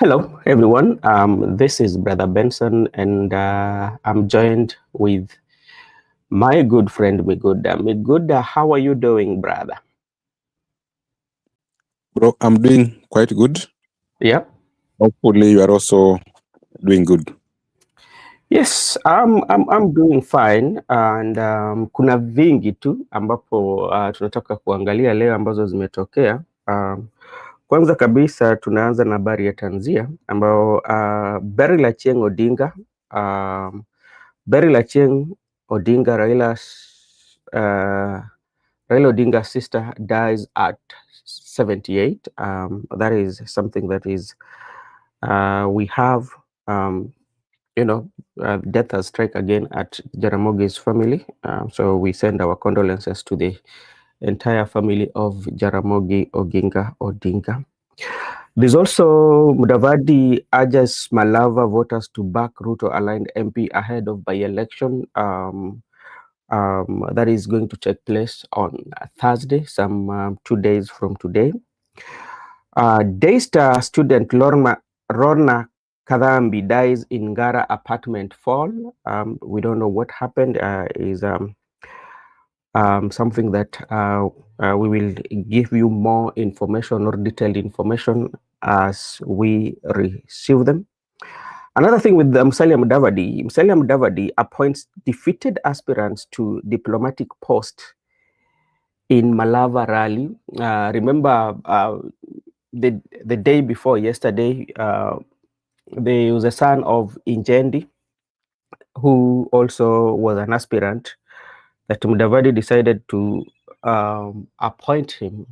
Hello, everyone. This is Brother Benson, and I'm joined with my good friend Miguda. Miguda, how are you doing, brother? Bro, I'm doing quite good. Yeah. Hopefully, you are also doing good. Yes, I'm doing fine, and kuna vingi tu ambapo tunataka kuangalia leo ambazo zimetokea. Kwanza kabisa tunaanza na habari ya tanzia ambao Beryl Achieng' Odinga Beryl Achieng' Odinga Raila Odinga's sister dies at 78. That is something that is we have death has struck again at Jaramogi's family. So we send our condolences to the entire family of Jaramogi Oginga Odinga. There's also Mudavadi urges Malava voters to back Ruto-aligned MP ahead of by-election. That is going to take place on Thursday, some 2 days from today. Daystar student Rorna Kadhambi dies in Ngara apartment fall. We don't know what happened. Is something that we will give you more information or detailed information as we receive them. Another thing with Musalia Mudavadi appoints defeated aspirants to diplomatic post in Malava rally. Remember the day before yesterday, there was a son of Injendi who also was an aspirant that Mudavadi decided to appoint him.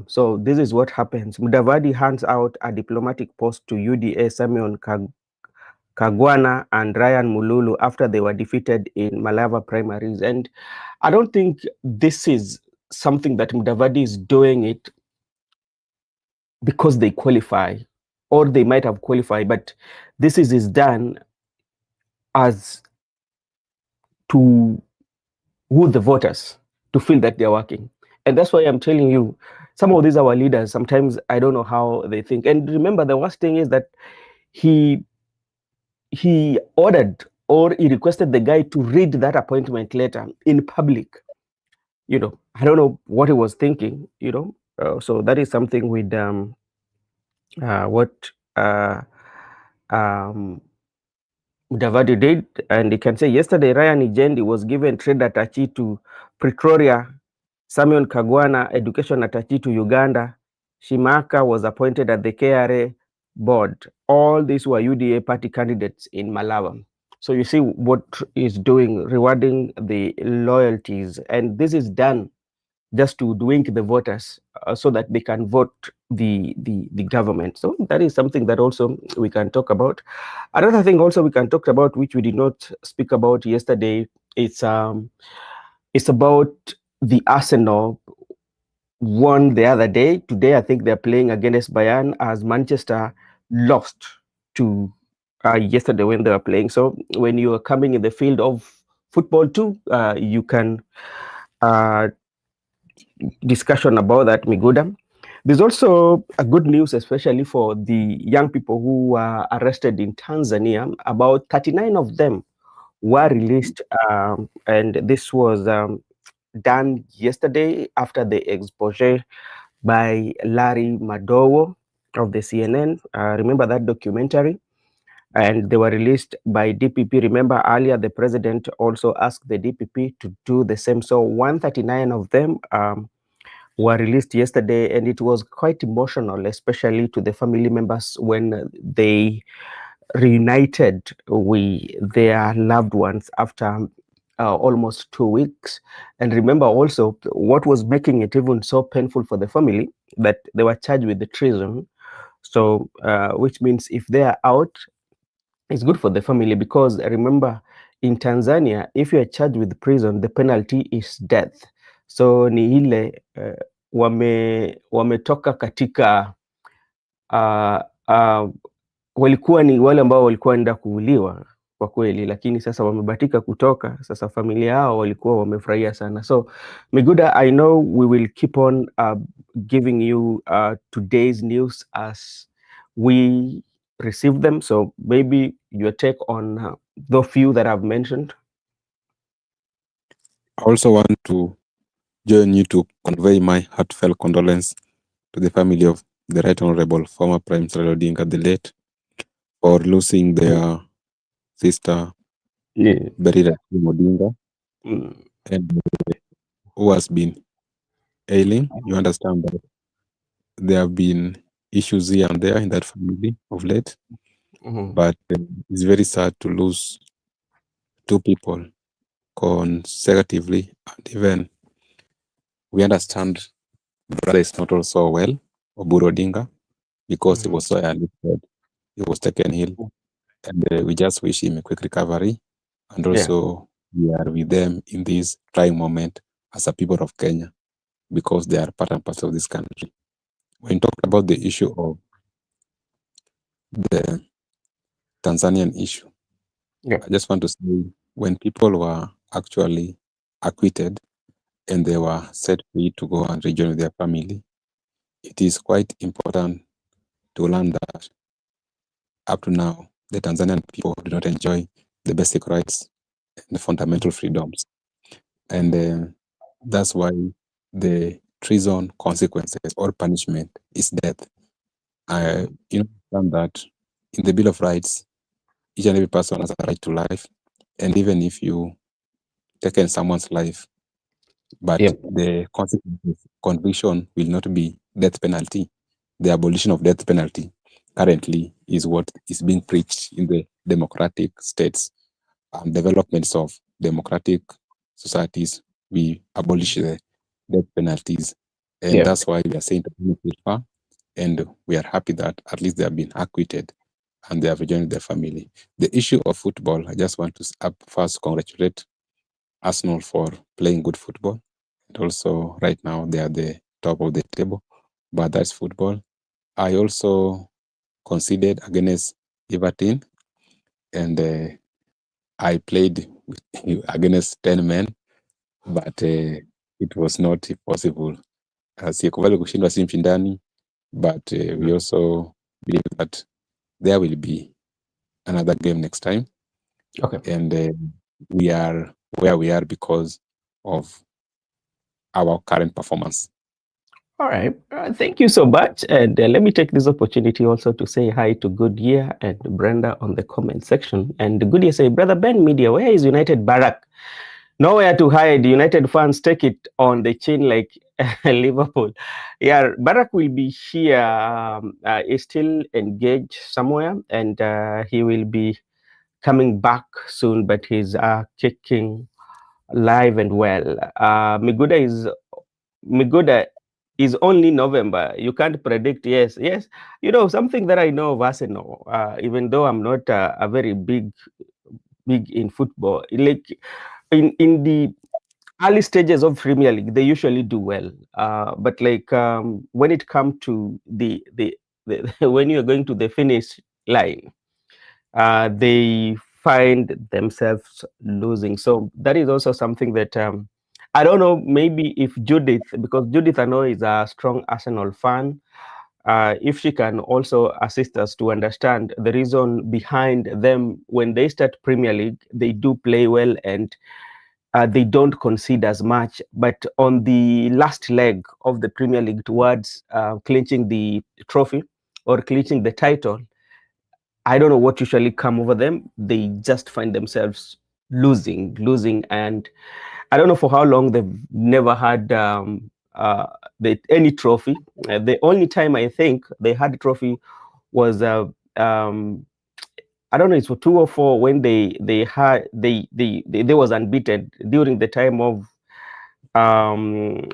So this is what happens. Mudavadi hands out a diplomatic post to UDA Simeon Kagwana and Ryan Mululu after they were defeated in Malava primaries. And I don't think this is something that Mudavadi is doing it because they qualify, or they might have qualified, but this is done as to woo the voters to feel that they're working. And that's why I'm telling you, some of these our leaders, sometimes I don't know how they think. And remember, the worst thing is that he ordered, or he requested the guy to read that appointment letter in public. I don't know what he was thinking, so that is something with what Mudavadi did. And you can say yesterday Ryan Ijendi was given trade attaché to Pretoria, Simeon Kagwana education attaché to Uganda, Shimaka was appointed at the KRA board. All these were UDA party candidates in Malawi. So you see what is doing, rewarding the loyalties, and this is done just to wink the voters so that they can vote the government. So that is something that also we can talk about. Another thing also we can talk about, which we did not speak about yesterday, it's about the Arsenal won the other day. Today, I think they're playing against Bayern, as Manchester lost to yesterday when they were playing. So when you are coming in the field of football too, you can discussion about that, Miguda. There's also a good news, especially for the young people who were arrested in Tanzania. About 39 of them were released, and this was done yesterday after the expose by Larry Madowo of the CNN. Remember that documentary? And they were released by DPP. Remember earlier, the president also asked the DPP to do the same. So 139 of them were released yesterday, and it was quite emotional, especially to the family members when they reunited with their loved ones after almost 2 weeks. And remember also what was making it even so painful for the family, that they were charged with the treason. So which means if they are out, it's good for the family, because remember, in Tanzania, if you are charged with prison, the penalty is death. So ni ile wametoka katika walikuwa ni wale ambao walikuwa enda kuuliwa, kwa kweli, lakini sasa wamebatika kutoka. Sasa familia yao walikuwa wamefurahia sana. So Miguda, I know we will keep on giving you today's news as we receive them. So maybe your take on the few that I've mentioned. I also want to join you to convey my heartfelt condolence to the family of the Right Honorable former Prime Minister Odinga the late for losing their sister, Yeah. Berira Odinga, and who has been ailing. You understand that there have been issues here and there in that family of late, but it's very sad to lose two people consecutively, and even we understand brother is not also well, Oburu Odinga, because he was so early dead. He was taken ill, and we just wish him a quick recovery, and also we are with them in this trying moment as a people of Kenya, because they are part and parcel of this country. When you talk about the issue of the Tanzanian issue, I just want to say, when people were actually acquitted and they were set free to go and rejoin with their family, it is quite important to learn that up to now, the Tanzanian people do not enjoy the basic rights and fundamental freedoms. And that's why the treason consequences or punishment is death. You understand that in the Bill of Rights, each and every person has a right to life. And even if you taken someone's life, but the consequences, conviction will not be death penalty. The abolition of death penalty currently is what is being preached in the democratic states and developments of democratic societies. We abolish the death penalties, and that's why we are saying that, and we are happy that at least they have been acquitted and they have rejoined their family. The issue of football, I just want to first congratulate Arsenal for playing good football, and also right now they are the top of the table, but that's football. I also conceded against Everton, and I played against 10 men, but it was not possible. Sikubali kushindwa si mshindani, but we also believe that there will be another game next time. And we are where we are because of our current performance. All right. Thank you so much. And let me take this opportunity also to say hi to Goodyear and Brenda on the comment section. And Goodyear say, Brother Ben Media, where is United Barak? Nowhere to hide. United fans take it on the chin like Liverpool. Yeah, Barak will be here. He's still engaged somewhere, and he will be coming back soon, but he's kicking live and well. Miguda is only November. You can't predict. Yes. You know, something that I know of Arsenal, even though I'm not a very big in football, like in the early stages of Premier League, they usually do well. But like when it comes to the when you're going to the finish line, they find themselves losing. So that is also something that I don't know, maybe if Judith, because Judith I know is a strong Arsenal fan, if she can also assist us to understand the reason behind them when they start Premier League, they do play well and they don't concede as much. But on the last leg of the Premier League towards clinching the trophy or clinching the title, I don't know what usually come over them. They just find themselves losing, and I don't know for how long they've never had any trophy. The only time I think they had a trophy was I don't know, it's for 2 or 4 when they was unbeaten during the time of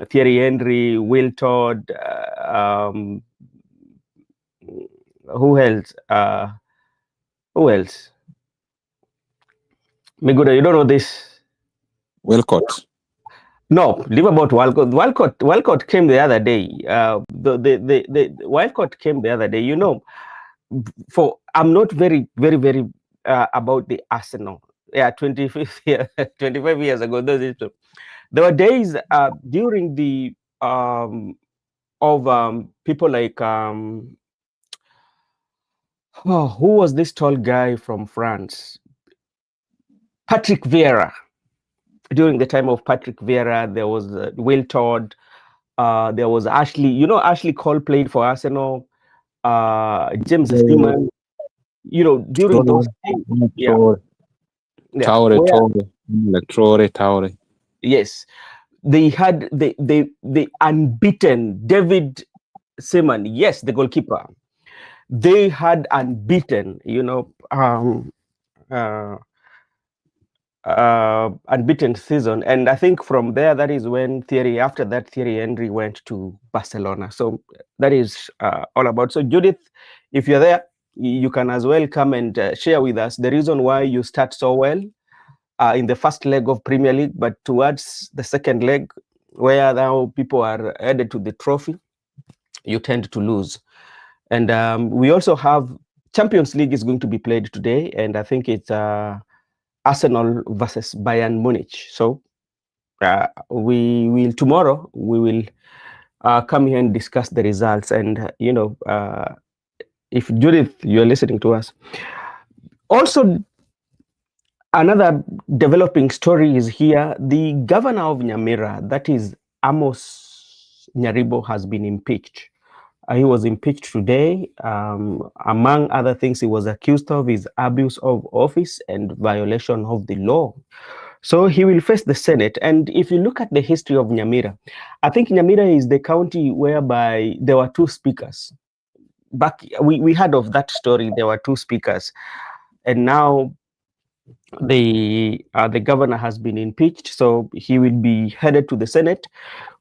Thierry Henry, Will Todd, who else? Who else? Miguda, you don't know this? Walcott. No, leave about Walcott. Walcott came the other day. The Walcott came the other day. You know, I'm not very about the Arsenal. Yeah, 25 years ago. There were days during the people like who was this tall guy from France? Patrick Vieira. During the time of Patrick Vieira, there was Will Todd. There was Ashley. You know, Ashley Cole played for Arsenal. James Seaman. You know, during those days, yeah, Traore. Yes, they had the unbeaten David Seaman. Yes, the goalkeeper. They had unbeaten. Unbeaten season, and I think from there, that is when after that Thierry Henry went to Barcelona. So that is all about. So Judith, if you're there, you can as well come and share with us the reason why you start so well in the first leg of Premier League, but towards the second leg, where now people are headed to the trophy, you tend to lose. And we also have Champions League is going to be played today, and I think it's Arsenal versus Bayern Munich. So tomorrow we will come here and discuss the results. And if Judith, you're listening to us, also another developing story is here. The governor of Nyamira, that is Amos Nyaribo, has been impeached. He was impeached today. Among other things, he was accused of his abuse of office and violation of the law. So he will face the Senate. And if you look at the history of Nyamira, I think Nyamira is the county whereby there were two speakers. Back, we heard of that story. There were two speakers. And now the governor has been impeached. So he will be headed to the Senate.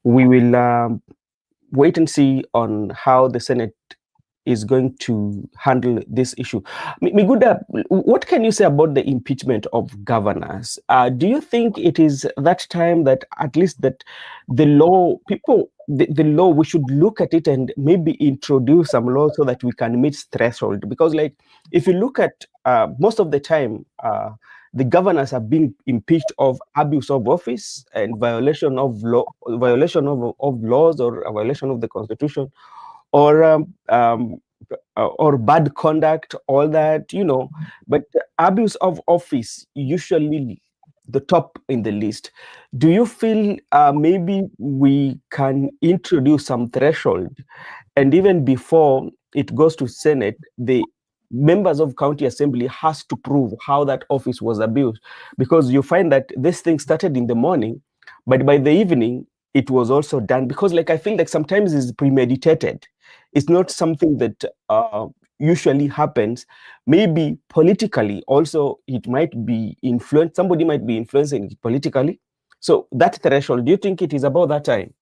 We will wait and see on how the Senate is going to handle this issue. Miguda, what can you say about the impeachment of governors? Do you think it is that time that at least that the law, the law, we should look at it and maybe introduce some law so that we can meet threshold? Because like, if you look at most of the time, the governors have been impeached of abuse of office and violation of law, violation of laws, or a violation of the constitution, or bad conduct, all that, but abuse of office usually the top in the list. Do you feel maybe we can introduce some threshold, and even before it goes to Senate, the members of county assembly has to prove how that office was abused? Because you find that this thing started in the morning, but by the evening it was also done, because like I feel like sometimes it's premeditated. It's not something that usually happens. Maybe politically also it might be influenced. Somebody might be influencing it politically. So that threshold, do you think it is about that time?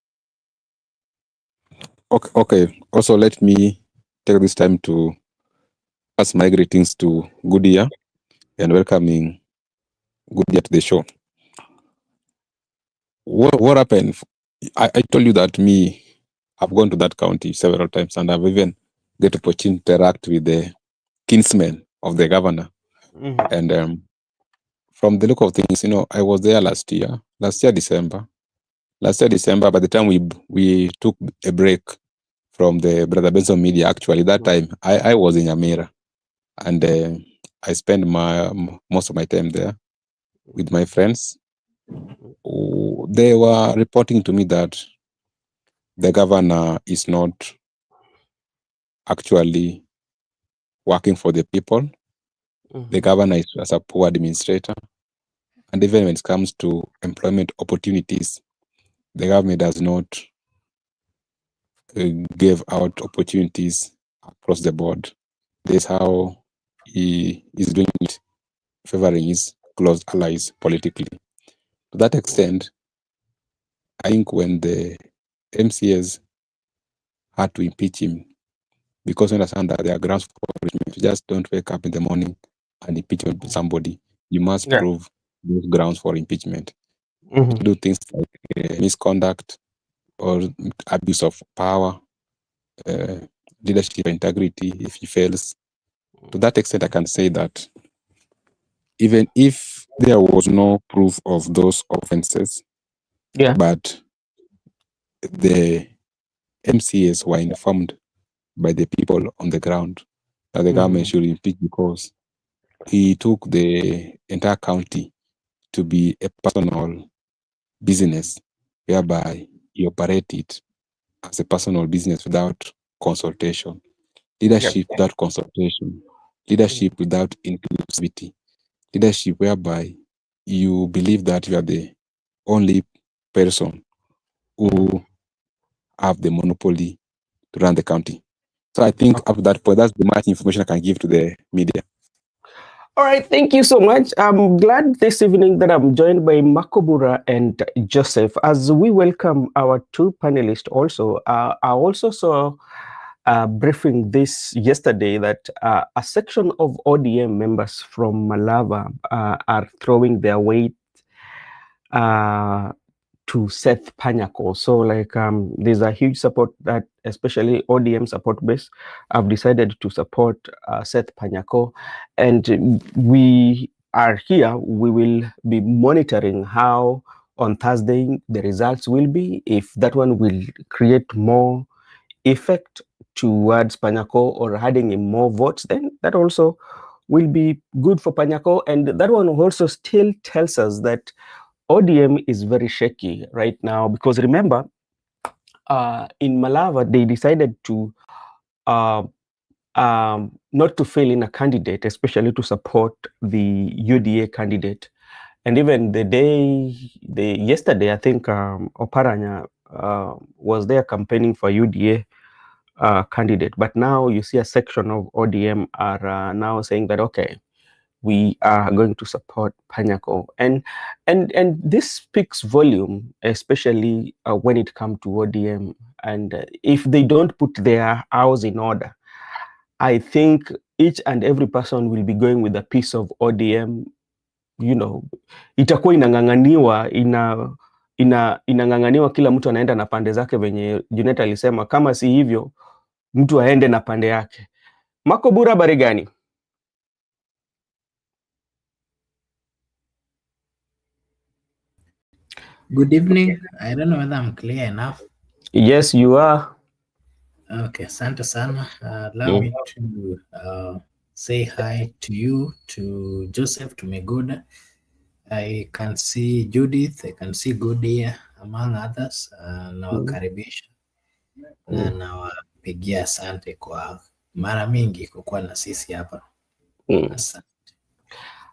Okay. Also, let me take this time to pass my greetings to Goodyear and welcoming Goodyear to the show. What happened? I told you that I've gone to that county several times, and I've even get opportunity to interact with the kinsmen of the governor. Mm-hmm. And from the look of things, I was there last year December. By the time we took a break from the Brother Benson media, actually that time I was in Nyamira, and I spent most of my time there with my friends. They were reporting to me that the governor is not actually working for the people. Mm-hmm. The governor is as a poor administrator, and even when it comes to employment opportunities, the government does not give out opportunities across the board. This is how he is doing it, favoring his close allies politically. To that extent, I think when the MCAs had to impeach him, because we understand that there are grounds for impeachment. You just don't wake up in the morning and impeach somebody. You must prove those grounds for impeachment. Mm-hmm. To do things like misconduct or abuse of power, leadership integrity, if he fails. To that extent, I can say that even if there was no proof of those offenses, but the MCAs were informed by the people on the ground that the government should impeach because he took the entire county to be a personal business whereby he operated as a personal business without consultation, leadership without consultation, leadership without inclusivity, leadership whereby you believe that you are the only person who have the monopoly to run the county. So I think up to that point, that's the much information I can give to the media. All right, thank you so much. I'm glad this evening that I'm joined by Makobura and Joseph as we welcome our two panelists also. I also saw a briefing this yesterday that a section of ODM members from Malava are throwing their weight to Seth Panyako. So like there's a huge support that especially ODM support base have decided to support Seth Panyako. And we are here, we will be monitoring how on Thursday the results will be, if that one will create more effect towards Panyako or adding in more votes, then that also will be good for Panyako. And that one also still tells us that ODM is very shaky right now because remember, in Malava, they decided to not to fill in a candidate, especially to support the UDA candidate. And even yesterday, I think Oparanya was there campaigning for UDA candidate. But now you see a section of ODM are now saying that, okay, we are going to support Panyako. And this speaks volume, especially when it comes to ODM. And if they don't put their house in order, I think each and every person will be going with a piece of ODM, you know, itakuwa inang'ang'aniwa inang'ang'aniwa, kila mtu anaenda na pande zake, venye Junet alisema, kama si hivyo mtu aende na pande yake. Makobura, habari gani? Good evening. I don't know whether I'm clear enough. Yes, you are. Okay, asante sana. Allow me to say hi to you, to Joseph, to Meguda. I can see Judith, I can see Goodyear, among others. Nawakaribisha na nawapigia asante kwa mara mingi kukuwa na sisi hapa. Asante.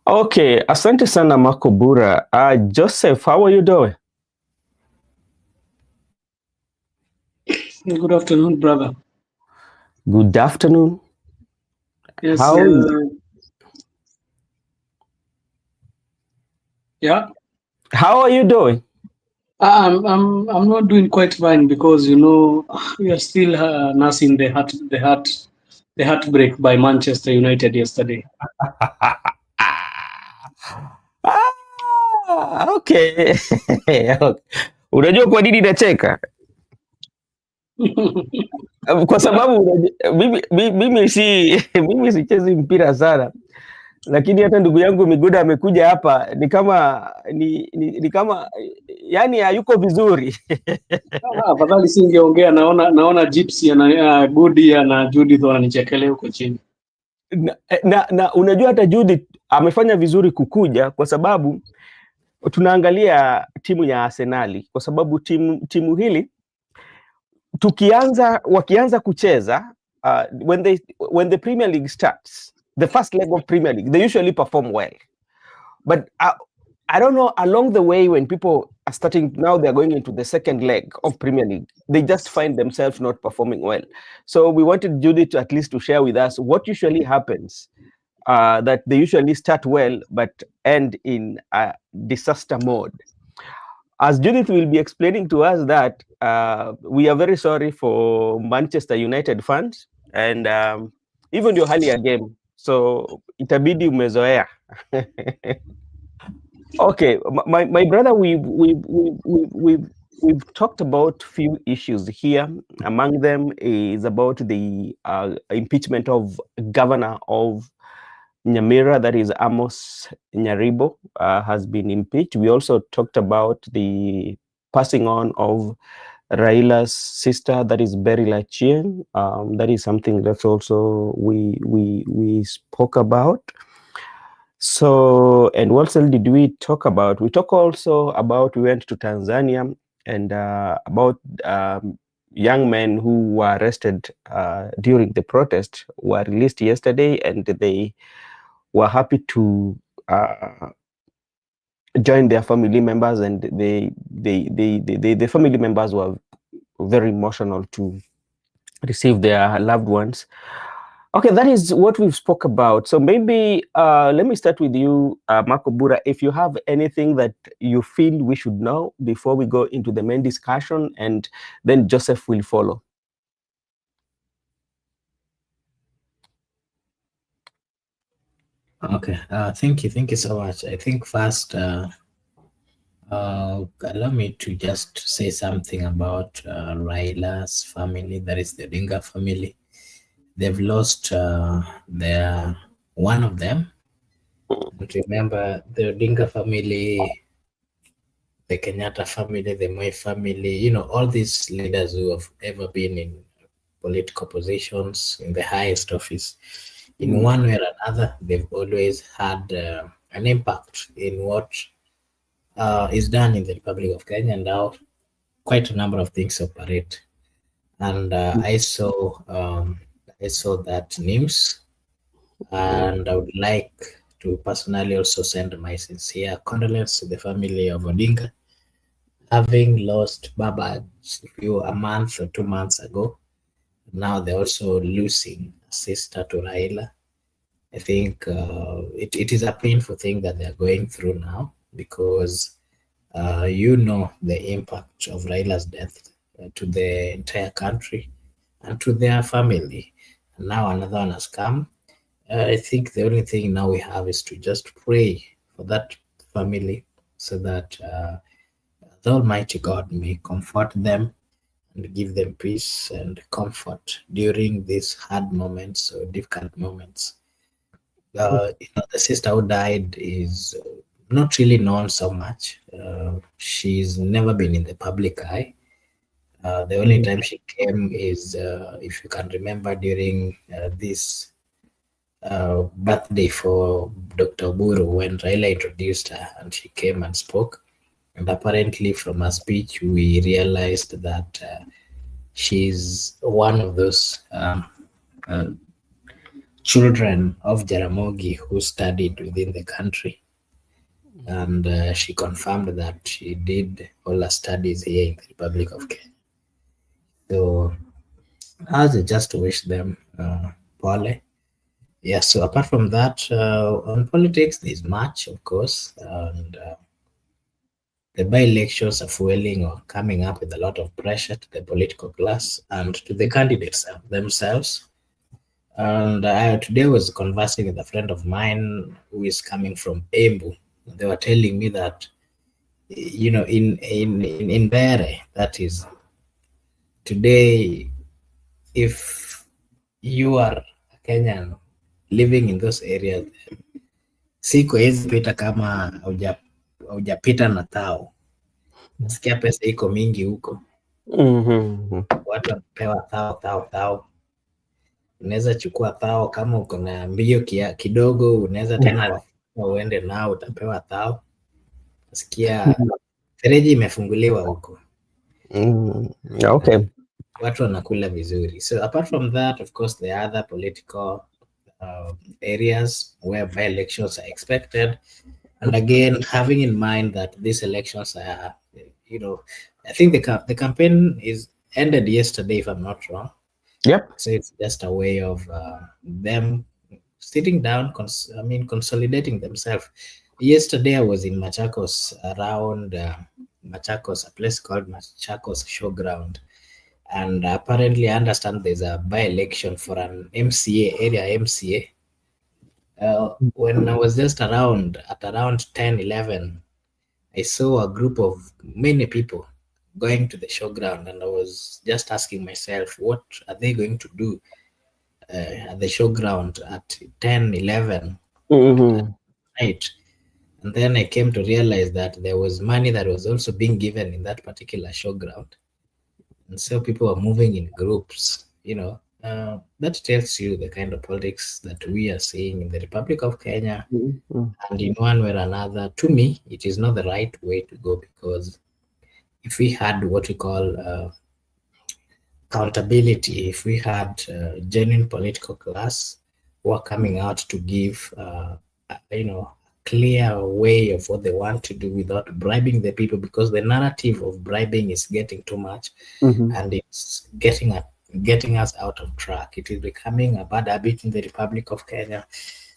Okay, asante sana Makobura. Joseph, how are you doing? Good afternoon, brother. Good afternoon. Yes. Yeah. How are you doing? I'm not doing quite fine because we are still nursing the heartbreak by Manchester United yesterday. Okay. Unajua kwa nini nacheka? Kwa sababu mimi sichezi mpira sana, lakini hata ndugu yangu Miguda amekuja hapa ni kama yani hayuko vizuri. Afadhali singeongea, naona Gypsy na Goodyear na Judith wananichekelea huko chini. Na unajua hata Judith amefanya vizuri kukuja, kwa sababu tunaangalia timu ya Arsenali, kwa sababu timu hili wakianza kucheza when the Premier League starts, the first leg of Premier League, they usually perform well. But I don't know, along the way when people are starting, now they're going into the second leg of Premier League, they just find themselves not performing well. So we wanted Judith to at least to share with us what usually happens, that they usually start well but end in disaster mode. As Judith will be explaining to us that we are very sorry for Manchester United fans and even your hali ya game, so itabidi umezoea. Okay, my brother, we've talked about few issues here. Among them is about the impeachment of governor of Nyamira, that is Amos Nyaribo, has been impeached. We also talked about the passing on of Raila's sister, that is Berry Lachien. That is something that also we spoke about. So, and what else did we talk about? We talk also about, we went to Tanzania and about young men who were arrested during the protest were released yesterday, and they were happy to join their family members, and the family members were very emotional to receive their loved ones. Okay, that is what we've spoke about. So maybe let me start with you, Marco Bura. If you have anything that you feel we should know before we go into the main discussion, and then Joseph will follow. Okay, thank you so much. I think first, allow me to just say something about Raila's family, that is the Odinga family. They've lost one of them. And remember, the Odinga family, the Kenyatta family, the Moi family, you know, all these leaders who have ever been in political positions in the highest office, in one way or another, they've always had an impact in what is done in the Republic of Kenya, and how quite a number of things operate. And I saw that news, and I would like to personally also send my sincere condolences to the family of Odinga, having lost Baba a month or 2 months ago. Now they're also losing a sister to Raila. I think it is a painful thing that they're going through now, because you know the impact of Raila's death to the entire country and to their family. And now another one has come. I think the only thing now we have is to just pray for that family, so that the Almighty God may comfort them and give them peace and comfort during these hard moments or difficult moments. The sister who died is not really known so much. She's never been in the public eye. The only time she came is, if you can remember, during this birthday for Dr. Buru, when Raila introduced her and she came and spoke. And apparently from her speech, we realized that she's one of those children of Jaramogi who studied within the country. And she confirmed that she did all her studies here in the Republic of Kenya. So I was just to wish them pole. Yeah, so apart from that, on politics, there's much, of course, and the by-elections are fueling or coming up with a lot of pressure to the political class and to the candidates themselves. And today I was conversing with a friend of mine who is coming from Embu. They were telling me that, you know, in Bere, that is, today, if you are a Kenyan living in those areas, siku hizi pita kama haujapita na tao. Nasikia pesa iko mingi huko. Watu wanapewa thao. Unaweza chukua thao, kama uko na mbio kidogo, unaweza tena uende nao, utapewa thao. Nasikia fereji imefunguliwa huko. Okay. Watu wanakula vizuri. So apart from that, of course, there are other political areas where by-elections are expected. And again, having in mind that these elections are, you know, I think the campaign is ended yesterday, if I'm not wrong. Yep. So it's just a way of them sitting down, consolidating themselves. Yesterday I was in Machakos, around Machakos, a place called Machakos Showground. And apparently I understand there's a by-election for an area MCA. When I was just at around 10, 11, I saw a group of many people going to the showground, and I was just asking myself, what are they going to do at the showground at 10, 11 Right. And then I came to realize that there was money that was also being given in that particular showground. And so people were moving in groups, that tells you the kind of politics that we are seeing in the Republic of Kenya. And in one way or another, to me, it is not the right way to go, because if we had what we call accountability, if we had genuine political class who are coming out to give, clear way of what they want to do without bribing the people, because the narrative of bribing is getting too much and it's getting us out of track. It is becoming a bad habit in the Republic of Kenya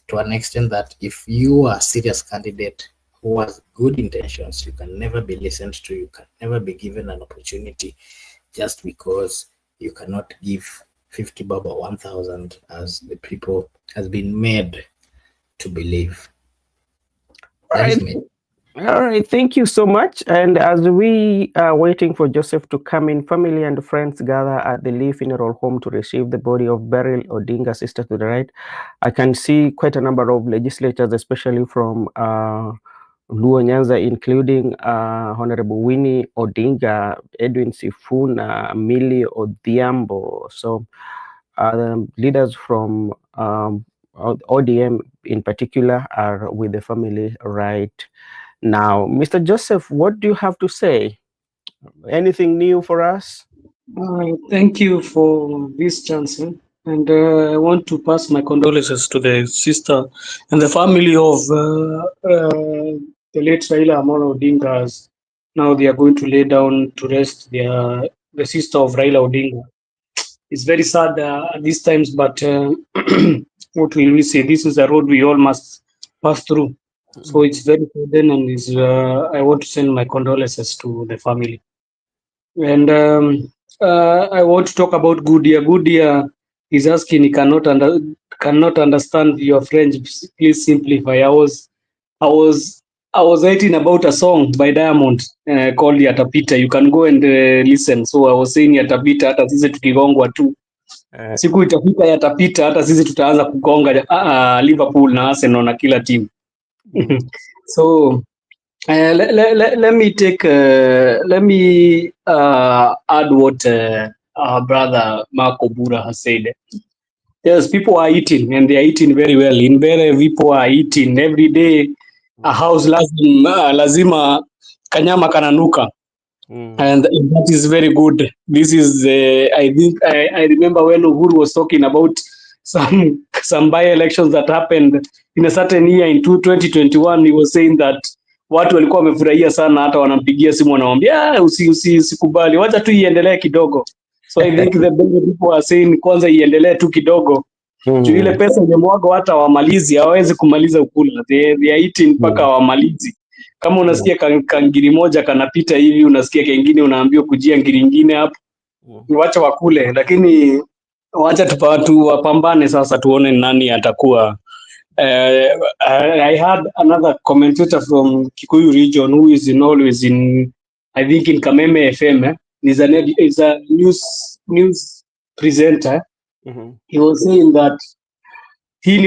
to an extent that if you are a serious candidate who has good intentions, you can never be listened to, you can never be given an opportunity just because you cannot give 50 bob or 1,000 as the people has been made to believe. All right, thank you so much. And as we are waiting for Joseph to come in, family and friends gather at the Lee Funeral Home to receive the body of Beryl Odinga, sister to the right. I can see quite a number of legislators, especially from Luo Nyanza, including Honorable Winnie Odinga, Edwin Sifuna, Millie Odhiambo. So leaders from ODM in particular are with the family right now. Mr. Joseph, what do you have to say? Anything new for us? Thank you for this chance. And I want to pass my condolences to the sister and the family of the late Raila Amolo Odinga. Now they are going to lay down to rest the sister of Raila Odinga. It's very sad at these times, but what will we say? This is a road we all must pass through. So it's very sudden, and I want to send my condolences to the family. And I want to talk about Goodia. Goodia is asking, he cannot understand your French. Please simplify. I was writing about a song by Diamond called Yatapita. You can go and listen. So I was saying Yatapita, hata sisi tukigongwa tu. Siku itapita yatapita, hata sisi tutaanza kugonga Liverpool na Arsenal na kila team. So let me add what our brother Marco Bura has said. Yes, people are eating, and they are eating very well. In Bere, people are eating every day. A house lazima kanyama kananuka, and that is very good. This is I think I remember when Uhuru was talking about some by-elections that happened in a certain year in 2021. He was saying that watu walikuwa wamefurahia sana, hata wanampigia simu wanamwambia usikubali, wacha tu iendelee kidogo. So I think the people are saying kwanza iendelee tu kidogo. Juu ile pesa imemwaga, hata wamalizi hawezi kumaliza ukula. They are eating mpaka wamalizi. Kama unasikia kangiri moja kanapita hivi, unasikia kengine unaambiwa kujia ngiri nyingine hapo. Wacha wakule, lakini wacha tu wapambane sasa, tuone nani atakuwa. I had another commentator from Kikuyu region who is always in, I think in Kameme FM. Is a news presenter. He was saying that hii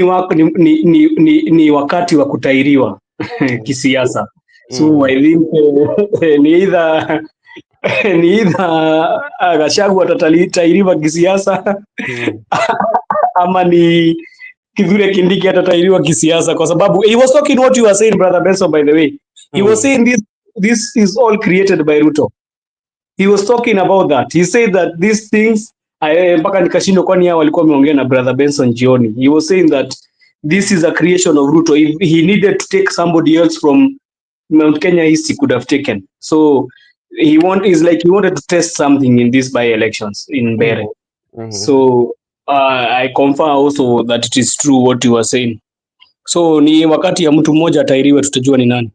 ni wakati wa kutairiwa kisiasa. So I think ni either Gachagua atatairiwa kisiasa ama ni Kithure Kindiki atatairiwa kisiasa, kwa sababu he was talking what you were saying, brother Benson, by the way. He was saying this is all created by Ruto. He was talking about that. He said that these things, mpaka nikashindwa kwani hao walikuwa wameongea na brother Benson jioni. He was saying that this is a creation of Ruto. If he needed to take somebody else from Mount Kenya East, he could have taken. So he wanted to test something in these by-elections in Bere. So I confirm also that it is true what you were saying. So ni wakati ya mtu mmoja atairiwe, tutajua ni nani.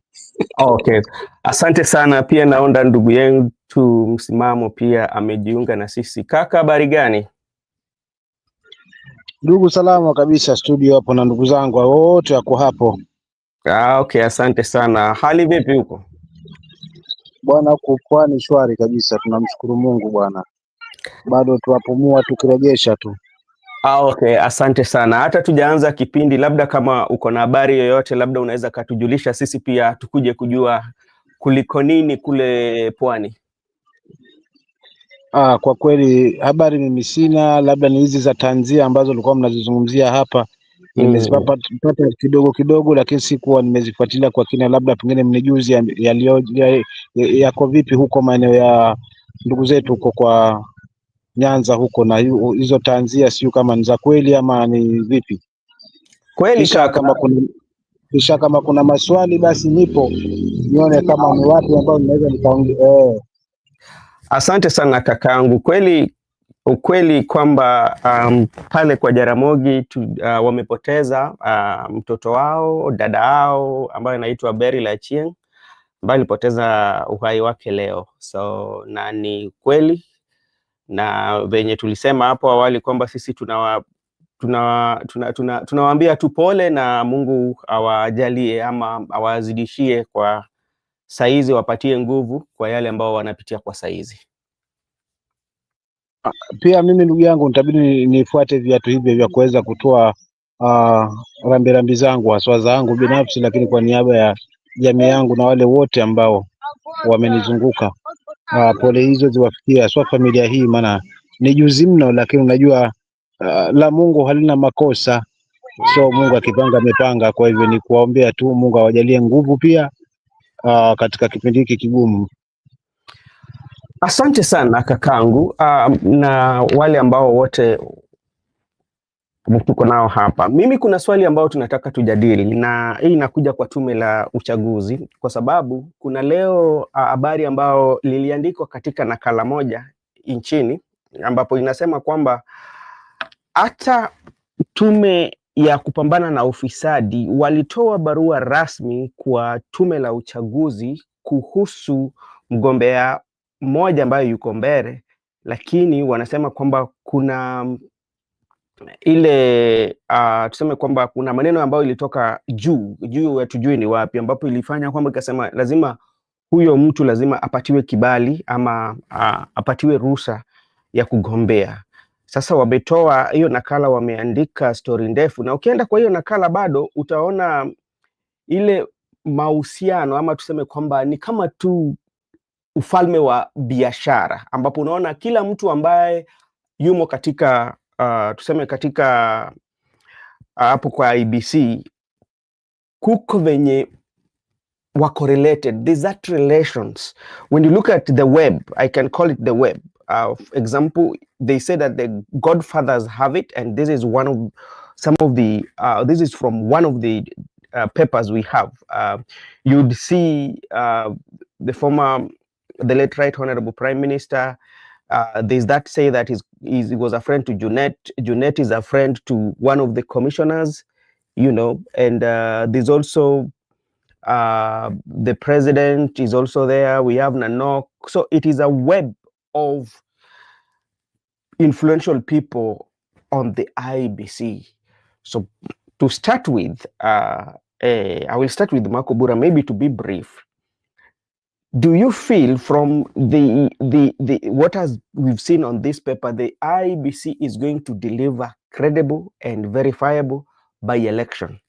Okay, asante sana. Pia naona ndugu yetu Msimamo pia amejiunga na sisi. Kaka, habari gani? Ndugu, salama kabisa studio hapo, na ndugu zangu wote wako hapo. Okay, asante sana. Hali vipi huko? Bwana, huko pwani shwari kabisa, tunamshukuru Mungu bwana. Bado tuwapumua tukirejesha tu. Okay, asante sana. Hata tujaanza kipindi, labda kama uko na habari yoyote, labda unaweza katujulisha sisi pia tukuje kujua kuliko nini kule pwani. Kwa kweli habari mimi sina, labda ni hizi za tanzia ambazo ulikuwa mnazizungumzia hapa. Nimezipata kidogo kidogo, lakini sikuwa nimezifuatilia kwa kina. Labda pengine mnijuzi yako vipi huko maeneo ya ndugu zetu huko kwa Nyanza huko, na hizo tanzia sio kama ni za kweli ama ni vipi? Kweli Kisha kama kuna maswali basi nipo nione kama ni wapi ambao ninaweza nikaongea. Asante sana kakaangu. Ukweli kwamba pale kwa Jaramogi wamepoteza mtoto wao, dada wao ambaye anaitwa Beryl Achieng', ambaye alipoteza uhai wake leo. So na ni kweli, na venye tulisema hapo awali kwamba sisi tunawaambia tu pole na Mungu awajalie ama awazidishie kwa saizi, wapatie nguvu kwa yale ambao wanapitia kwa saizi. Pia mimi ndugu yangu nitabidi nifuate viatu hivyo vya kuweza kutoa rambirambi zangu haswa zangu binafsi, lakini kwa niaba ya jamii yangu na wale wote ambao wamenizunguka. Pole hizo ziwafikie haswa familia hii, maana ni juzi mno, lakini unajua la Mungu halina makosa. So Mungu akipanga amepanga, kwa hivyo ni kuwaombea tu Mungu awajalie nguvu pia katika kipindi hiki kigumu. Asante sana kakangu, na wale ambao wote tuko nao hapa. Mimi kuna swali ambao tunataka tujadili, na hii inakuja kwa tume la uchaguzi, kwa sababu kuna leo habari ambao liliandikwa katika nakala moja nchini, ambapo inasema kwamba hata tume ya kupambana na ufisadi walitoa barua rasmi kwa tume la uchaguzi kuhusu mgombea mmoja ambaye yuko mbele, lakini wanasema kwamba kuna ile tuseme kwamba kuna maneno ambayo ilitoka juu hatujui ni wapi, ambapo ilifanya kwamba ikasema lazima huyo mtu lazima apatiwe kibali ama apatiwe ruhusa ya kugombea. Sasa wametoa hiyo nakala, wameandika story ndefu, na ukienda kwa hiyo nakala bado utaona ile mahusiano ama tuseme kwamba ni kama tu ufalme wa biashara, ambapo unaona kila mtu ambaye yumo katika tuseme katika hapo kwa Iebc kuko venye wako related. There's that relations. When you look at the web, I can call it the web. For example, they say that the godfathers have it, and this is one of some of the this is from one of the papers we have. You'd see the late Right Honorable Prime Minister. There's that say that he was a friend to Junet. Junet is a friend to one of the commissioners, you know, and there's also the president is also there. We have Nanok. So it is a web of influential people on the Iebc. So to start with, I will start with Marco Bura, maybe to be brief. Do you feel from the what we've seen on this paper, the Iebc is going to deliver credible and verifiable by election?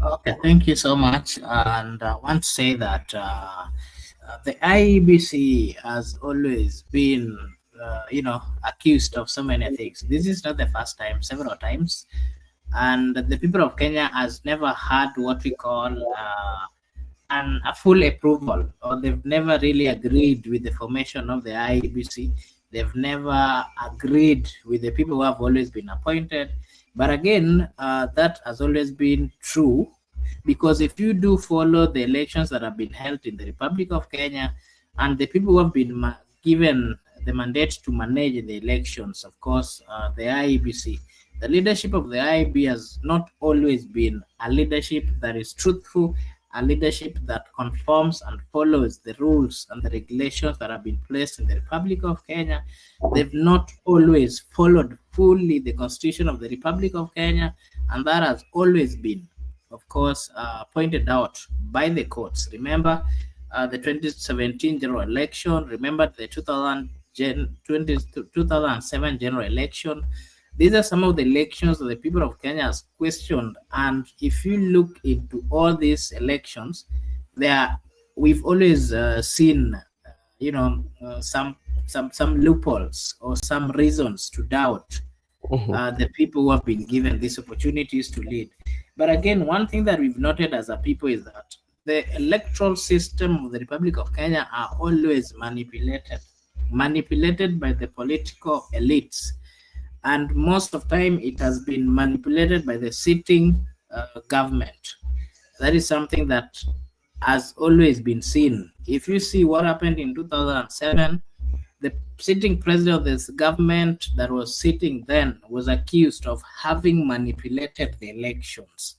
Okay, thank you so much. And I want to say that the Iebc has always been, accused of so many things. This is not the first time, several times. And the people of Kenya has never had what we call a full approval, or they've never really agreed with the formation of the Iebc. They've never agreed with the people who have always been appointed. But again, that has always been true, because if you do follow the elections that have been held in the Republic of Kenya, and the people who have been given the mandate to manage the elections, of course, the Iebc, the leadership of the IEB has not always been a leadership that is truthful, a leadership that conforms and follows the rules and the regulations that have been placed in the Republic of Kenya. They've not always followed fully the Constitution of the Republic of Kenya, and that has always been, of course, pointed out by the courts. Remember, the 2017 general election, remember the 2007 general election. These are some of the elections that the people of Kenya has questioned. And if you look into all these elections, we've always seen, some loopholes or some reasons to doubt the people who have been given these opportunities to lead. But again, one thing that we've noted as a people is that the electoral system of the Republic of Kenya are always manipulated by the political elites. And most of time it has been manipulated by the sitting government. That is something that has always been seen. If you see what happened in 2007, the sitting president of this government that was sitting then was accused of having manipulated the elections.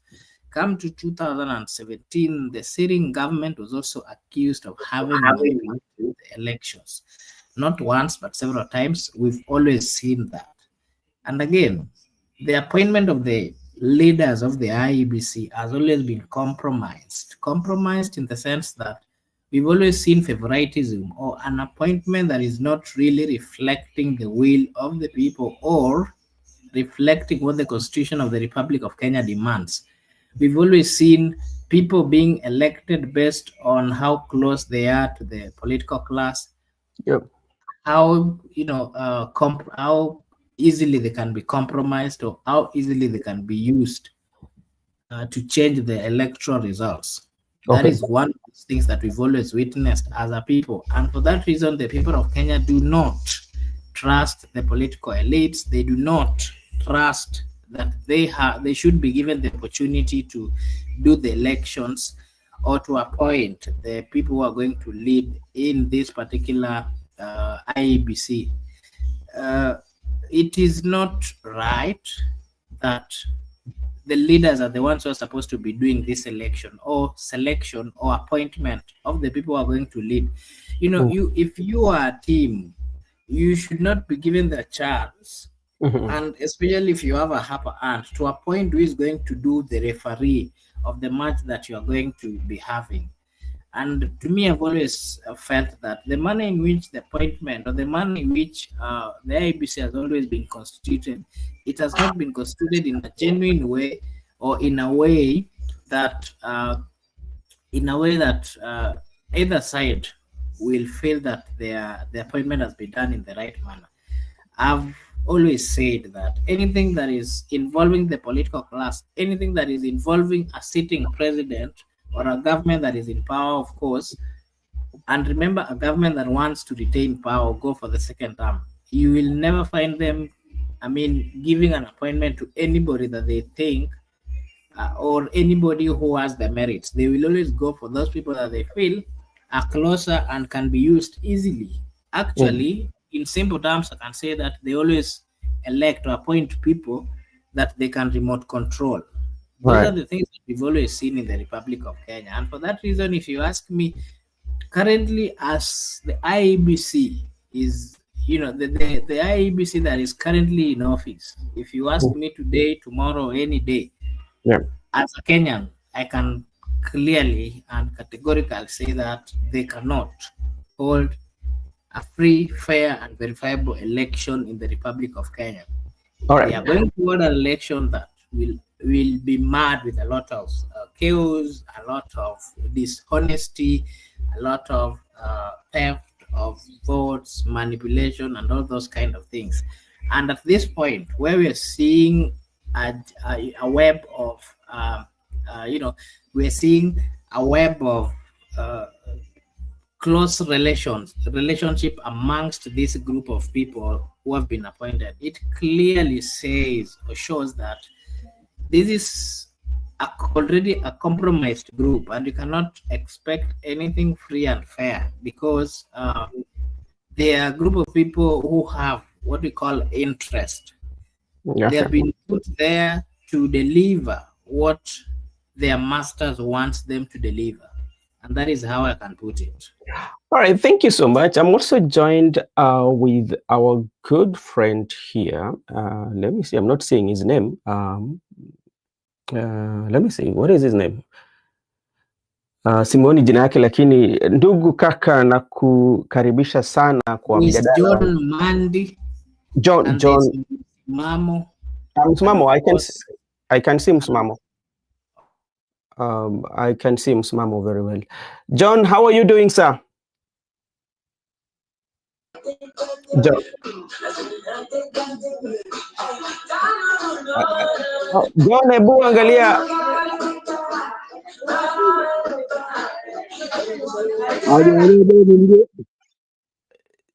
Come to 2017, the sitting government was also accused of having manipulated the elections. Not once, but several times. We've always seen that. And again, the appointment of the leaders of the Iebc has always been compromised. Compromised in the sense that we've always seen favoritism or an appointment that is not really reflecting the will of the people or reflecting what the Constitution of the Republic of Kenya demands. We've always seen people being elected based on how close they are to the political class. Yep. How how easily they can be compromised or how easily they can be used to change the electoral results. That is one of the things that we've always witnessed as a people. And for that reason, the people of Kenya do not trust the political elites. They do not trust that they should be given the opportunity to do the elections or to appoint the people who are going to lead in this particular Iebc. It is not right that the leaders are the ones who are supposed to be doing this election or selection or appointment of the people who are going to lead. If you are a team, you should not be given the chance, and especially if you have a upper hand, to appoint who is going to do the referee of the match that you are going to be having. And to me, I've always felt that the manner in which the appointment or the manner in which the Iebc has always been constituted, it has not been constituted in a genuine way or in a way that either side will feel that the appointment has been done in the right manner. I've always said that anything that is involving the political class, anything that is involving a sitting president or a government that is in power, of course, and remember, a government that wants to retain power or go for the second term, you will never find them, giving an appointment to anybody that they think or anybody who has the merits. They will always go for those people that they feel are closer and can be used easily. Actually, in simple terms, I can say that they always elect or appoint people that they can remote control. Those are the things that we've always seen in the Republic of Kenya. And for that reason, if you ask me, currently as the Iebc is, the Iebc that is currently in office, if you ask me today, tomorrow, any day, as a Kenyan, I can clearly and categorically say that they cannot hold a free, fair, and verifiable election in the Republic of Kenya. They are going to hold an election that will be marred with a lot of chaos, a lot of dishonesty, a lot of theft of votes, manipulation, and all those kind of things. And at this point, where we are seeing a web of, we're seeing a web of close relationship amongst this group of people who have been appointed. It clearly says or shows that this is already a compromised group, and you cannot expect anything free and fair because they are a group of people who have what we call interest. They have been put there to deliver what their masters wants them to deliver. And that is how I can put it. All right, thank you so much. I'm also joined with our good friend here. Let me see, I'm not seeing his name. Let me see, what is his name? Simuoni jina yake, lakini ndugu kaka, na kukaribisha sana kwa mjadala. John Mandi. John Msimamo. Msimamo, I can see Msimamo. I can see Msimamo very well. John, how are you doing, sir? John. John, hebu angalia.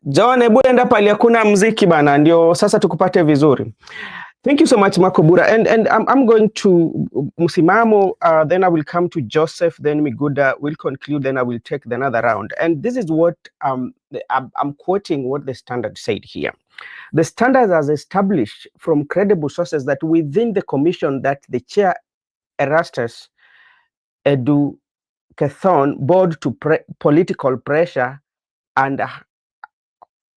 John, hebu enda pale hakuna muziki bana, ndio sasa tukupate vizuri. Thank you so much, Makobura. And I'm going to Msimamo, then I will come to Joseph, then Miguda will conclude, then I will take the another round. And this is what I'm quoting what the Standard said here. The Standard has established from credible sources that within the commission that the chair Erastus Edu Kethon board to political pressure and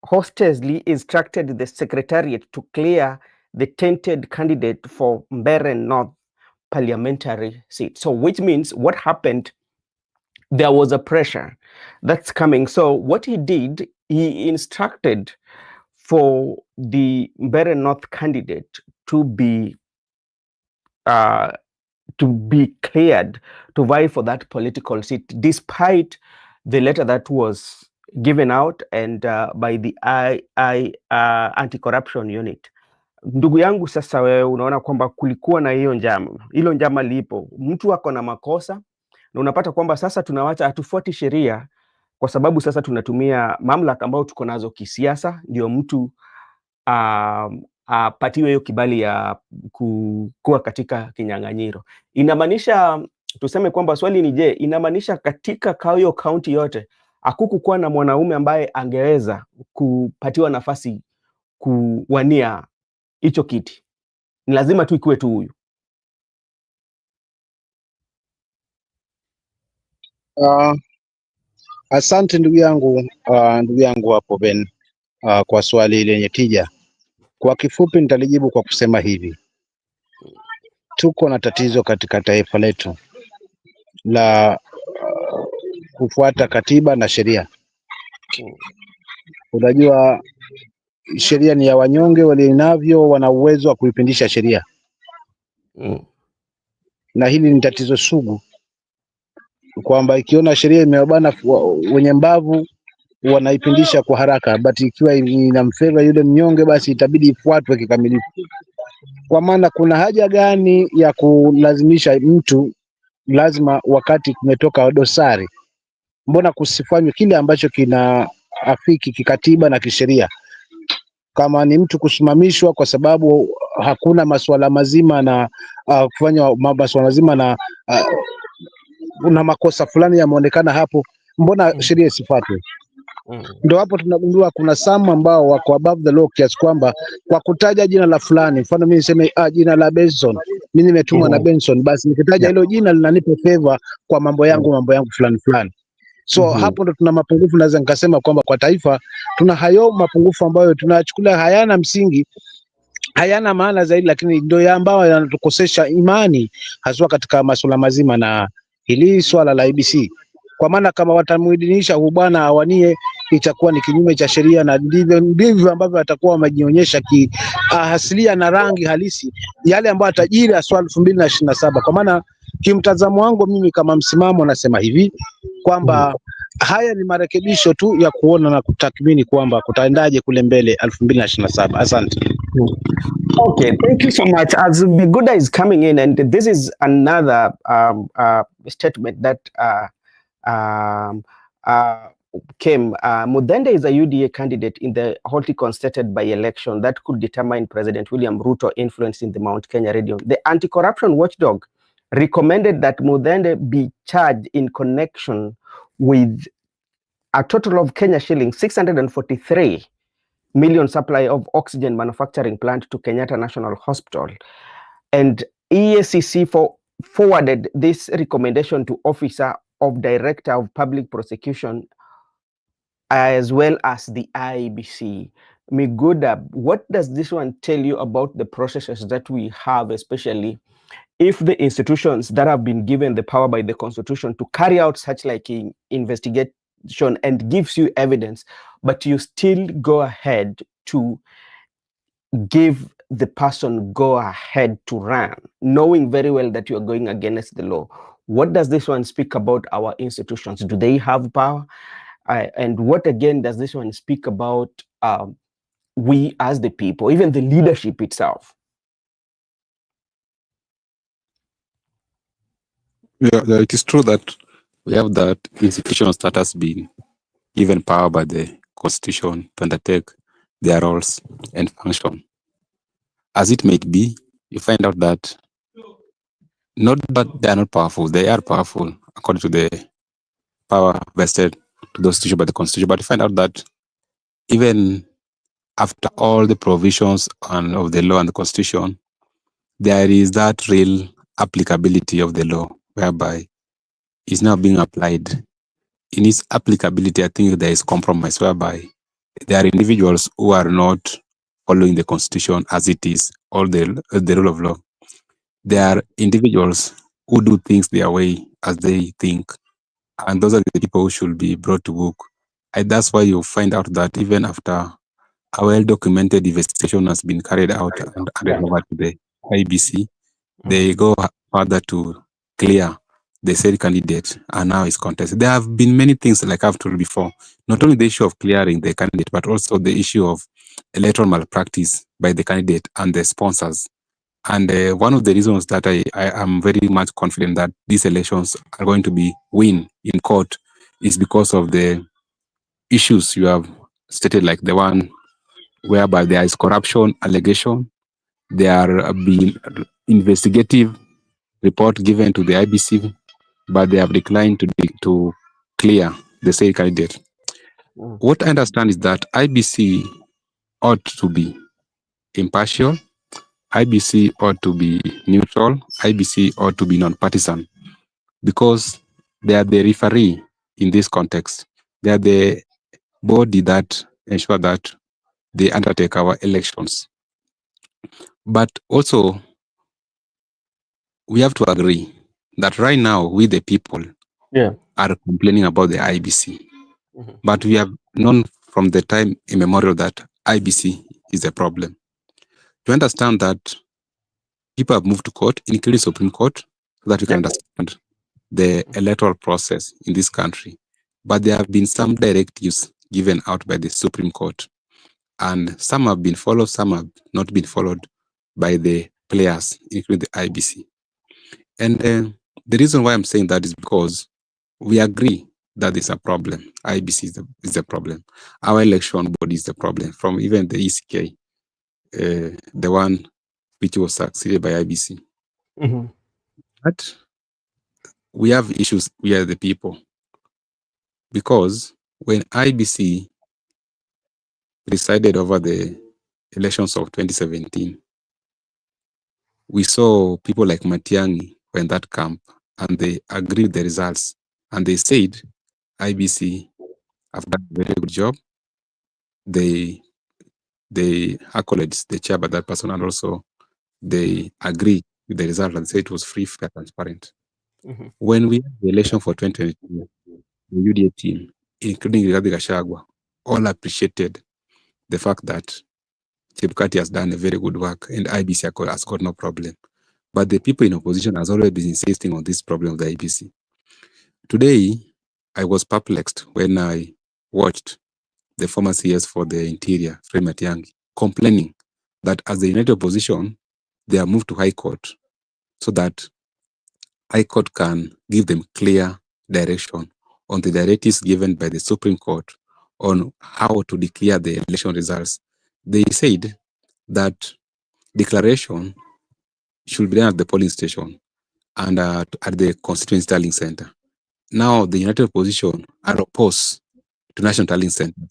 hostessly instructed the secretariat to clear the tainted candidate for Mbeere North parliamentary seat. So which means what happened, there was a pressure that's coming. So what he did, he instructed for the Mbeere North candidate to be cleared to vie for that political seat, despite the letter that was given out and by the anti-corruption unit. Ndugu yangu, sasa wewe unaona kwamba kulikuwa na hiyo njama, hilo njama lipo, mtu ako na makosa na unapata kwamba sasa tunawacha hatufuati sheria kwa sababu sasa tunatumia mamlaka ambayo tuko nazo kisiasa, ndio mtu apatiwe hiyo kibali ya kuwa katika kinyang'anyiro. Inamaanisha, tuseme kwamba swali ni je, inamaanisha katika hiyo kaunti yote hakukuwa na mwanaume ambaye angeweza kupatiwa nafasi kuwania hicho kiti? Ni lazima tu ikuwe tu huyu? Asante ndugu yangu hapo Ben, kwa swali ile lenye tija. Kwa kifupi nitalijibu kwa kusema hivi: tuko na tatizo katika taifa letu la kufuata katiba na sheria. Unajua sheria ni ya wanyonge, walionavyo wana uwezo wa kuipindisha sheria. Na hili ni tatizo sugu, kwamba ikiona sheria imewabana wenye mbavu wanaipindisha kwa haraka, but ikiwa inamfeva yule mnyonge basi itabidi ifuatwe kikamilifu. Kwa maana kuna haja gani ya kulazimisha mtu lazima wakati kumetoka dosari? Mbona kusifanywe kile ambacho kina afiki kikatiba na kisheria? Kama ni mtu kusimamishwa kwa sababu hakuna masuala mazima na kufanya masuala mazima na una makosa fulani yameonekana hapo, mbona sheria isifuatwe? Ndio hapo tunagundua kuna some ambao wako above the law, kiasi kwamba kwa kutaja jina la fulani, mfano mimi niseme jina la Benson, mimi nimetumwa na Benson, basi nikitaja hilo jina linanipa favor kwa mambo yangu fulani fulani. So hapo ndo tuna mapungufu. Naweza nikasema kwamba kwa taifa tuna hayo mapungufu ambayo tunachukulia hayana msingi, hayana maana zaidi, lakini ndio ambao yanatukosesha imani haswa katika masuala mazima na hili swala la Iebc. Kwa maana kama watamuidhinisha huyu bwana awanie, itakuwa ni kinyume cha sheria, na ndivyo ambavyo watakuwa wamejionyesha asilia na rangi halisi yale ambayo atajiri aswa 2027. Kwa maana kimtazamo wangu mimi kama Msimamo nasema hivi kwamba haya ni marekebisho tu ya kuona na kutathmini kwamba kutaendaje kule mbele 2027. Asante. Okay, thank you so much. As Miguda is coming in, and this is another statement that came. Mudende is a UDA candidate in the hotly contested by-election that could determine President William Ruto influence in the Mount Kenya region. The anti-corruption watchdog recommended that Mudende be charged in connection with a total of Kenya shillings 643 million supply of oxygen manufacturing plant to Kenyatta National Hospital. And EACC forwarded this recommendation to Officer of Director of Public Prosecution as well as the Iebc. Miguda, what does this one tell you about the processes that we have, especially if the institutions that have been given the power by the Constitution to carry out such like investigation and gives you evidence, but you still go ahead to give the person go ahead to run, knowing very well that you are going against the law. What does this one speak about our institutions? Do they have power? And what again does this one speak about we as the people, even the leadership itself? Yeah, it is true that we have that institutions that has been given power by the Constitution to undertake their roles and function. As it may be, you find out that not that they are not powerful, they are powerful according to the power vested to those institutions by the Constitution, but you find out that even after all the provisions of the law and the Constitution, there is that real applicability of the law whereby it's now being applied. In its applicability, I think there is compromise whereby there are individuals who are not following the Constitution as it is, or the rule of law. There are individuals who do things their way as they think, and those are the people who should be brought to book. And that's why you find out that even after a well-documented investigation has been carried out and handed over to the IEBC, they go further to clear the said candidate, and now it's contested. There have been many things, like I've told before, not only the issue of clearing the candidate, but also the issue of electoral malpractice by the candidate and the sponsors. And one of the reasons that I am very much confident that these elections are going to be win in court is because of the issues you have stated, like the one whereby there is corruption allegation, there are been investigative report given to the IBC, but they have declined to clear the said candidate. What I understand is that IBC ought to be impartial, IBC ought to be neutral, IBC ought to be non-partisan, because they are the referee in this context. They are the body that ensure that they undertake our elections. But also, we have to agree that right now we the people are complaining about the IBC. But we have known from the time immemorial that IBC is a problem. To understand that people have moved to court, including Supreme Court, so that we can understand the electoral process in this country. But there have been some directives given out by the Supreme Court, and some have been followed, some have not been followed by the players, including the IBC. And the reason why I'm saying that is because we agree that is a problem. IBC is a problem. Our election body is the problem, from even the ECK, the one which was succeeded by IBC. But we have issues, we are the people. Because when IBC presided over the elections of 2017, we saw people like Matiang'i were in that camp, and they agreed the results. And they said IBC have done a very good job. They accolades the chair by that person, and also they agree with the result and say it was free, fair, transparent. When we had the election for 2022, the UDA team, including Riggrd Gachagua, all appreciated the fact that Chebukati has done a very good work and IBC has got no problem. But the people in opposition has always been insisting on this problem of the IBC. Today, I was perplexed when I watched the former CS for the Interior, Fred Matiang'i, complaining that as the United Opposition, they are moved to High Court so that High Court can give them clear direction on the directives given by the Supreme Court on how to declare the election results. They said that declaration should be done at the polling station and at the constituency tallying center. Now, the United Opposition are opposed to National Tallying Center.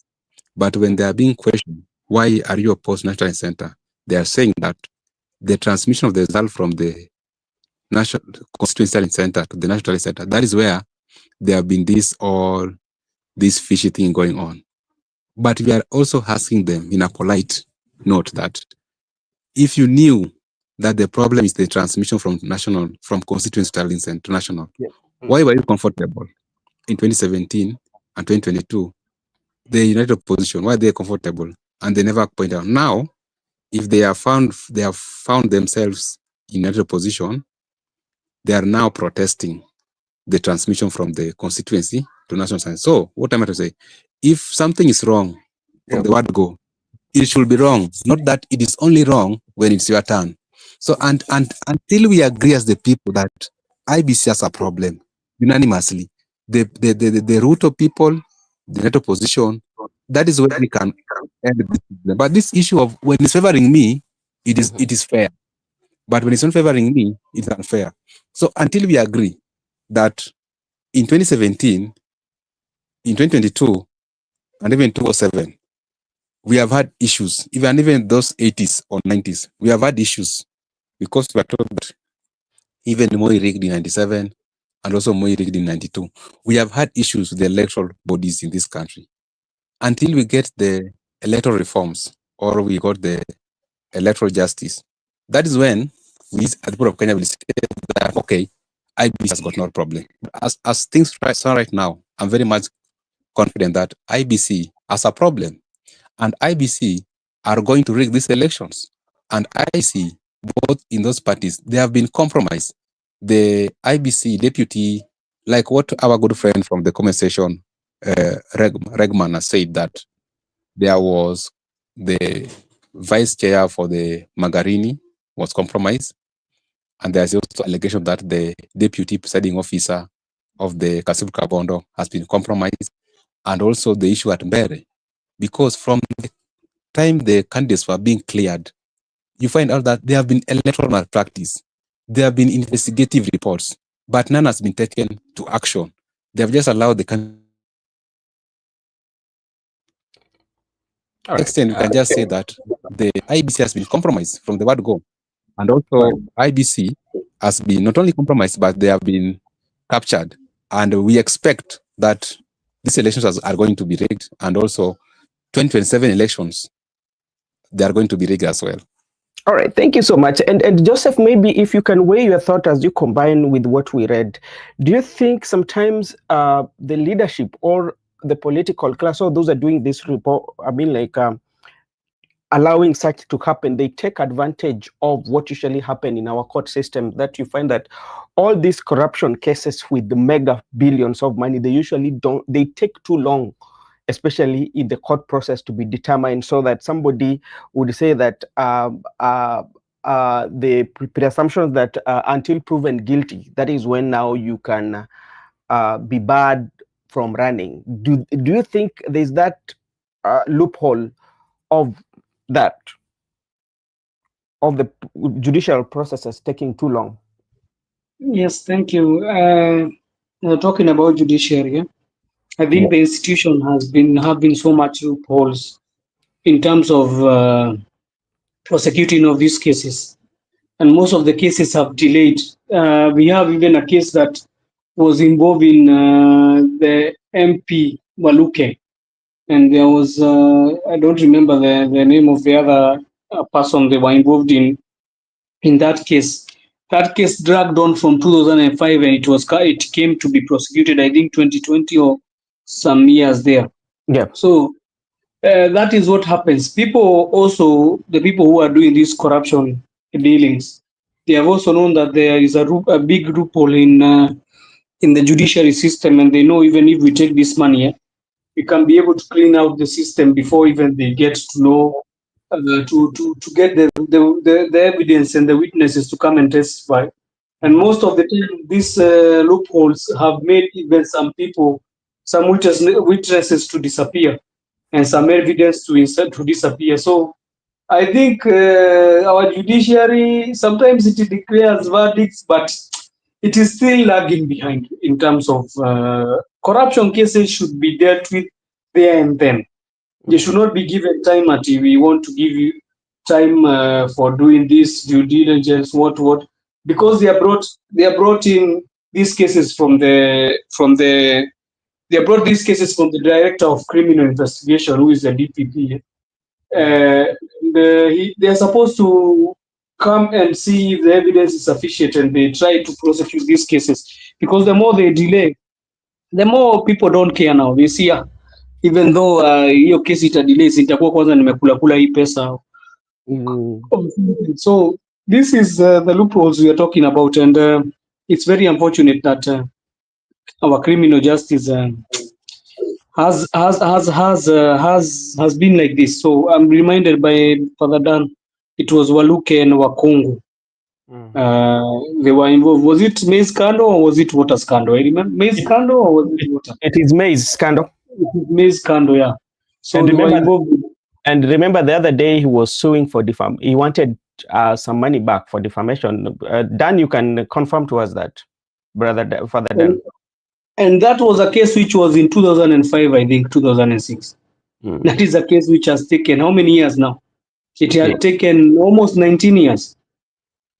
But when they are being questioned, why are you opposed to National Tallying Center? They are saying that the transmission of the result from the National Constituency Tallying Center to the National Tallying Center, that is where there have been this fishy thing going on. But we are also asking them in a polite note that if you knew that the problem is the transmission from constituency to national. Yeah. Why were you comfortable in 2017 and 2022? The United Opposition, why are they comfortable? And they never point out. Now, if they have found themselves in United Opposition, they are now protesting the transmission from the constituency to national science. So what am I to say? If something is wrong from the word go, it should be wrong. Not that it is only wrong when it's your turn. So and until we agree as the people that IBC has a problem unanimously, the Ruto people, the net opposition, that is where we can end this problem. But this issue of when it's favoring me, it is fair. But when it's not favoring me, it's unfair. So until we agree that in 2017, in 2022, and even 2007, we have had issues, even those 80s or 90s, we have had issues because we are told that even Moi rigged in 97 and also Moi rigged in 92. We have had issues with the electoral bodies in this country. Until we get the electoral reforms or we got the electoral justice, that is when we, at the people of Kenya, will say that, okay, IBC has got no problem. As things are right now, I'm very much confident that IBC has a problem. And IBC are going to rig these elections. And IBC, both in those parties, they have been compromised. The IBC deputy, like what our good friend from the conversation, Regman, has said, that there was the vice chair for the Magarini was compromised. And there's also allegation that the deputy presiding officer of the Kasip Kabondo has been compromised. And also the issue at Mbere. Because from the time the candidates were being cleared, you find out that there have been electoral malpractice. There have been investigative reports, but none has been taken to action. They have just allowed the candidates. Extent, we can just say that the IBC has been compromised from the word go. And also IBC has been not only compromised, but they have been captured. And we expect that these elections are going to be rigged, and also 2027 elections, they are going to be rigged as well. All right, thank you so much. And Joseph, maybe if you can weigh your thought as you combine with what we read, do you think sometimes the leadership or the political class, or those are doing this report, allowing such to happen, they take advantage of what usually happen in our court system, that you find that all these corruption cases with the mega billions of money, they take too long, especially in the court process, to be determined, so that somebody would say that the presumption that until proven guilty, that is when now you can be barred from running. Do you think there's that loophole of that, of the judicial processes taking too long? Yes, thank you. Talking about judiciary, I think the institution have been so much loopholes in terms of prosecuting of these cases, and most of the cases have delayed. We have even a case that was involving the MP Waluke, and there was I don't remember the name of the other person they were involved in that case. That case dragged on from 2005, and it came to be prosecuted, I think 2020 or some years there. Yeah. So that is what happens. People also, the people who are doing these corruption dealings, they have also known that there is a big loophole in the judiciary system, and they know even if we take this money, we can be able to clean out the system before even they get to know to get the evidence and the witnesses to come and testify. And most of the time, these loopholes have made even some people, some witnesses to disappear, and some evidence to disappear. So I think our judiciary, sometimes it declares verdicts, but it is still lagging behind in terms of corruption cases should be dealt with there and then. They should not be given time at we want to give you time for doing this due diligence, what, because they are brought in these cases from the director of criminal investigation, who is the DPP. They are supposed to come and see if the evidence is sufficient, and they try to prosecute these cases. Because the more they delay, the more people don't care now. They see, even though hiyo kesi ita delay, itakuwa kwanza nimekula hii pesa. So this is the loopholes we are talking about, and it's very unfortunate that our criminal justice has been like this. So I'm reminded by Father Dan, it was Waluke and Wakungu. They were involved. Was it maize scandal or was it water scandal? I remember maize scandal or was it water? It is maize scandal. Maize scandal, yeah. So and they were involved. And remember the other day he was suing for defamation. He wanted some money back for defamation. Dan, you can confirm to us that, Father Dan. And that was a case which was in 2005, I think, 2006. That is a case which has taken how many years now? It had taken almost 19 years.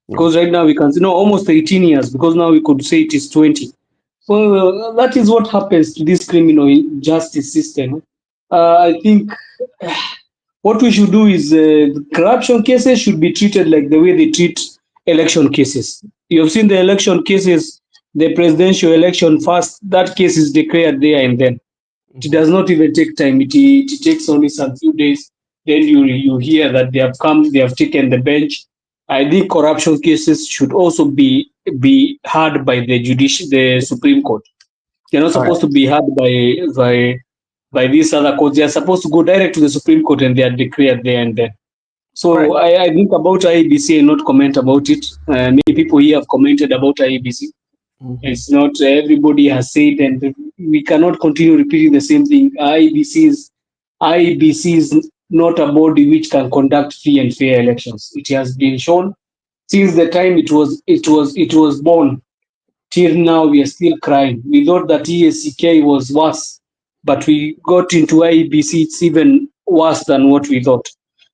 Because right now we can see, no, almost 18 years, because now we could say it is 20. So that is what happens to this criminal justice system. I think what we should do is corruption cases should be treated like the way they treat election cases. You have seen the election cases, the presidential election first, that case is declared there and then. It does not even take time. It takes only some few days. Then you hear that they have taken the bench. I think corruption cases should also be heard by the Supreme Court. They're not supposed to be heard by these other courts. They are supposed to go direct to the Supreme Court and they are declared there and then. So I think about IEBC and not comment about it. Many people here have commented about IEBC. It's not everybody has said, and we cannot continue repeating the same thing. IEBC is not a body which can conduct free and fair elections. It has been shown since the time it was born till now. We are still crying. We thought that EACK was worse, but we got into IEBC. It's even worse than what we thought.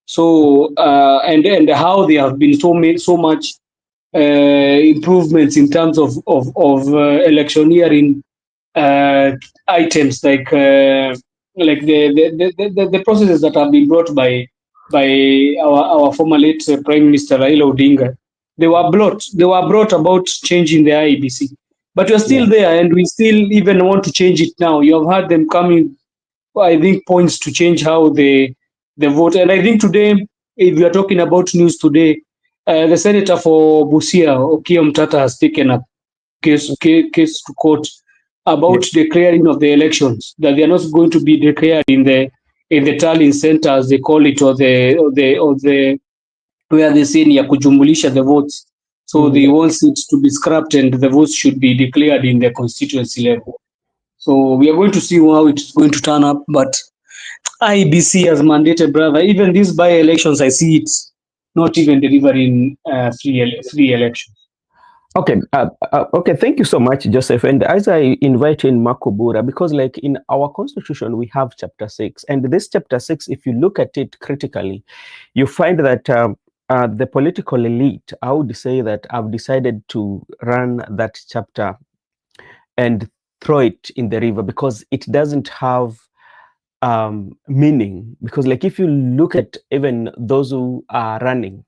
So and how they have been so much improvements in terms of electioneering items, like the processes that have been brought by our former late Prime Minister Raila Odinga. They were brought about changing the IEBC, but we're still there, and we still even want to change it now. You have heard them coming, I think, points to change how they vote. And I think today, if we are talking about news today, the senator for Busia, Okiya Mtata, has taken a case to court about the clearing of the elections, that they are not going to be declared in the tallying center, as they call it, or the where they say ya kujumulisha the votes. So they want it to be scrapped and the votes should be declared in the constituency level. So we are going to see how it's going to turn up, but IEBC has mandated, brother. Even these by-elections, I see it's not even delivering free elections. Okay, okay. Thank you so much, Joseph. And as I invite in Makobura, because like in our constitution, we have chapter 6, and this chapter 6, if you look at it critically, you find that the political elite, I would say that I've decided to run that chapter and throw it in the river because it doesn't have meaning. Because like if you look at even those who are running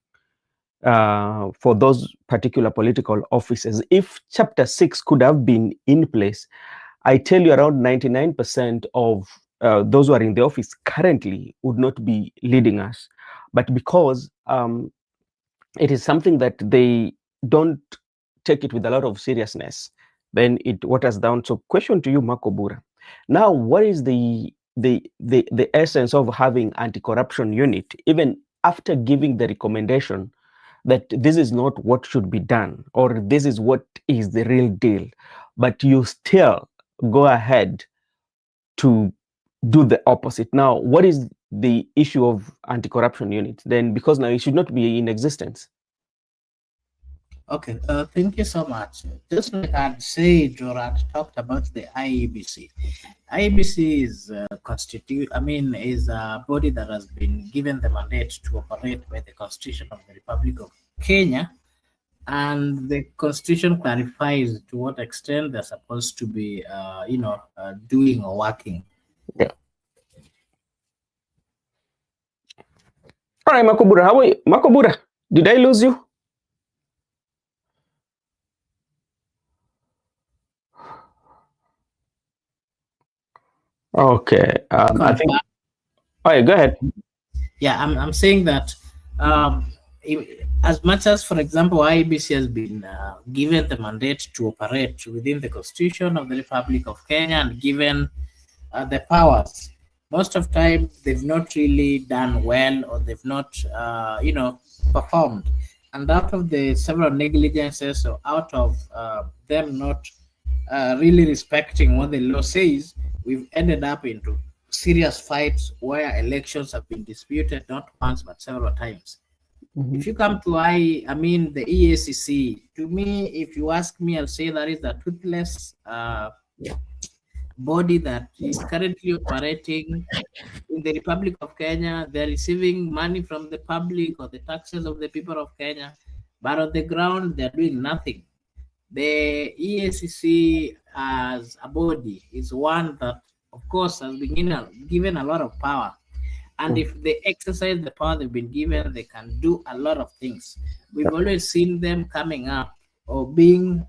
for those particular political offices, if chapter 6 could have been in place, I tell you around 99% of those who are in the office currently would not be leading us. But because it is something that they don't take it with a lot of seriousness, then it waters down. So question to you, Makobura. Now, what is the essence of having anti-corruption unit, even after giving the recommendation that this is not what should be done, or this is what is the real deal, but you still go ahead to do the opposite? Now, what is the issue of anti-corruption unit then? Because now it should not be in existence. Okay, thank you so much. Just like I'd said, or I'd talked about the IEBC. IEBC is is a body that has been given the mandate to operate by the Constitution of the Republic of Kenya, and the Constitution clarifies to what extent they're supposed to be, doing or working. Yeah. All right, Makobura, how are you? Makobura, did I lose you? Okay. I think. Oh, yeah, go ahead. Yeah, I'm saying that as much as, for example, IEBC has been given the mandate to operate within the Constitution of the Republic of Kenya and given the powers, most of time they've not really done well, or they've not, performed. And out of the several negligences, or out of them not really respecting what the law says, we've ended up into serious fights where elections have been disputed not once but several times. If you come to the EACC, to me, if you ask me, I'll say that is the toothless body that is currently operating in the Republic of Kenya. They're receiving money from the public or the taxes of the people of Kenya, but on the ground, they're doing nothing. The EACC as a body is one that, of course, has been given a lot of power. And if they exercise the power they've been given, they can do a lot of things. We've always seen them coming up or being,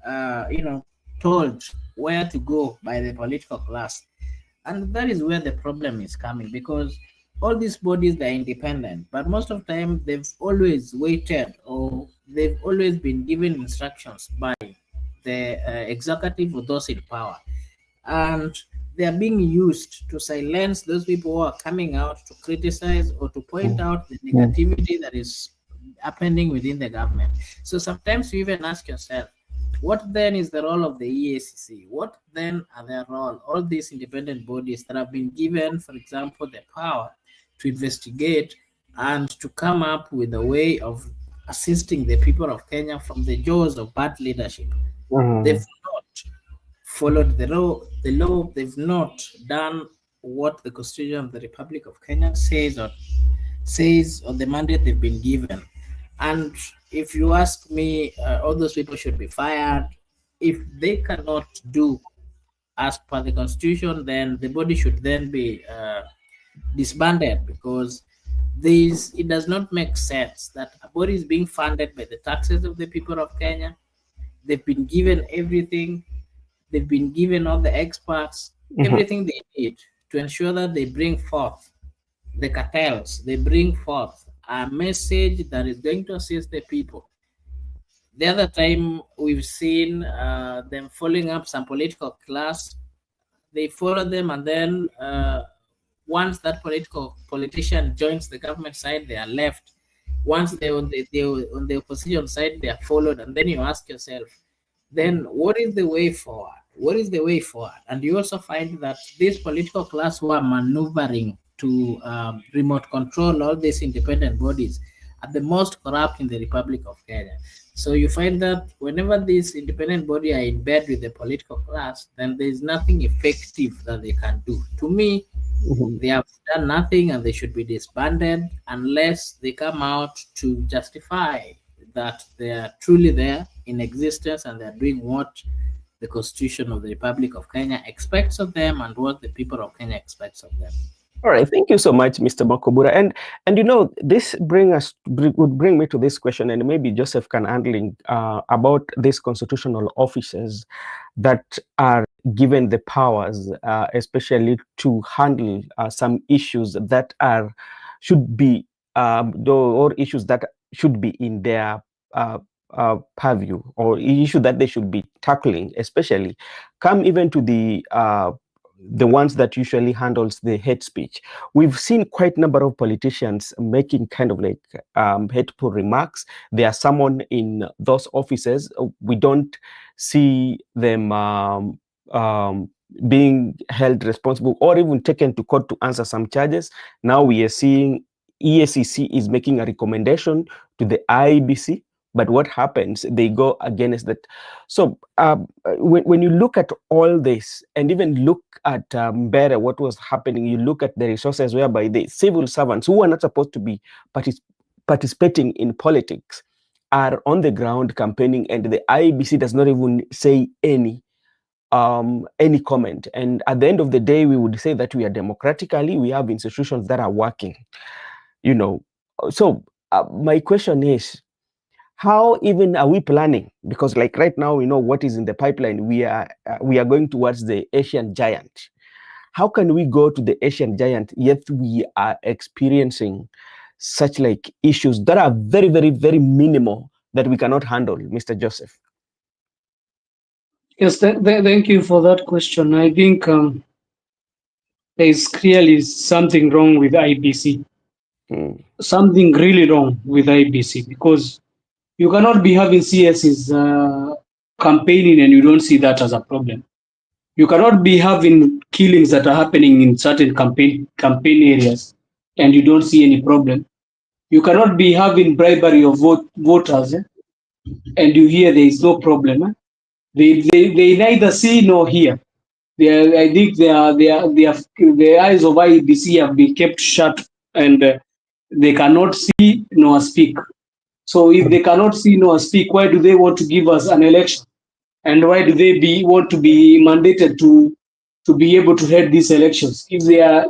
told where to go by the political class. And that is where the problem is coming, because all these bodies, they're independent, but most of the time they've always waited, or they've always been given instructions by the executive or those in power. And they are being used to silence those people who are coming out to criticize or to point out the negativity that is happening within the government. So sometimes you even ask yourself, what then is the role of the EACC? What then are their role? All these independent bodies that have been given, for example, the power to investigate and to come up with a way of assisting the people of Kenya from the jaws of bad leadership. They've not followed the law. They've not done what the Constitution of the Republic of Kenya says or the mandate they've been given. And if you ask me, all those people should be fired. If they cannot do as per the Constitution, then the body should then be disbanded, because it does not make sense that a body is being funded by the taxes of the people of Kenya. They've been given everything. They've been given all the experts, everything they need to ensure that they bring forth the cartels, they bring forth a message that is going to assist the people. The other time we've seen them following up some political class. They follow them, and then once that politician joins the government side, they are left. Once they're on the opposition side, they are followed. And then you ask yourself, then what is the way forward? What is the way forward? And you also find that this political class who are maneuvering to remote control all these independent bodies are the most corrupt in the Republic of Kenya. So you find that whenever these independent bodies are in bed with the political class, then there is nothing effective that they can do. To me, they have done nothing, and they should be disbanded unless they come out to justify that they are truly there in existence and they're doing what the Constitution of the Republic of Kenya expects of them and what the people of Kenya expects of them. All right, thank you so much, Mr. Makobura. And this would bring me to this question, and maybe Joseph can handling about these constitutional officers that are given the powers, especially to handle some issues that should be or issues that should be in their purview, or issue that they should be tackling, especially come even to the ones that usually handles the hate speech. We've seen quite a number of politicians making kind of like hateful remarks. There are someone in those offices. We don't see them being held responsible or even taken to court to answer some charges. Now we are seeing EACC is making a recommendation to the IEBC. But what happens? They go against that. So when you look at all this, and even look at better what was happening, you look at the resources whereby the civil servants who are not supposed to be participating in politics are on the ground campaigning, and the IEBC does not even say any comment. And at the end of the day, we would say that we are democratically, we have institutions that are working. So my question is, how even are we planning? Because like right now, we know what is in the pipeline. We are going towards the Asian giant. how can we go to the Asian giant yet we are experiencing such like issues that are very, very, very minimal that we cannot handle, Mr. Joseph? Yes, thank you for that question. I think there is clearly something wrong with IBC. Something really wrong with IBC, because you cannot be having CSs campaigning and you don't see that as a problem. You cannot be having killings that are happening in certain campaign areas and you don't see any problem. You cannot be having bribery of voters and you hear there is no problem. They neither see nor hear. I think the eyes of IEBC have been kept shut, and they cannot see nor speak. So if they cannot see nor speak, why do they want to give us an election? And why do they want to be mandated to be able to head these elections? If they are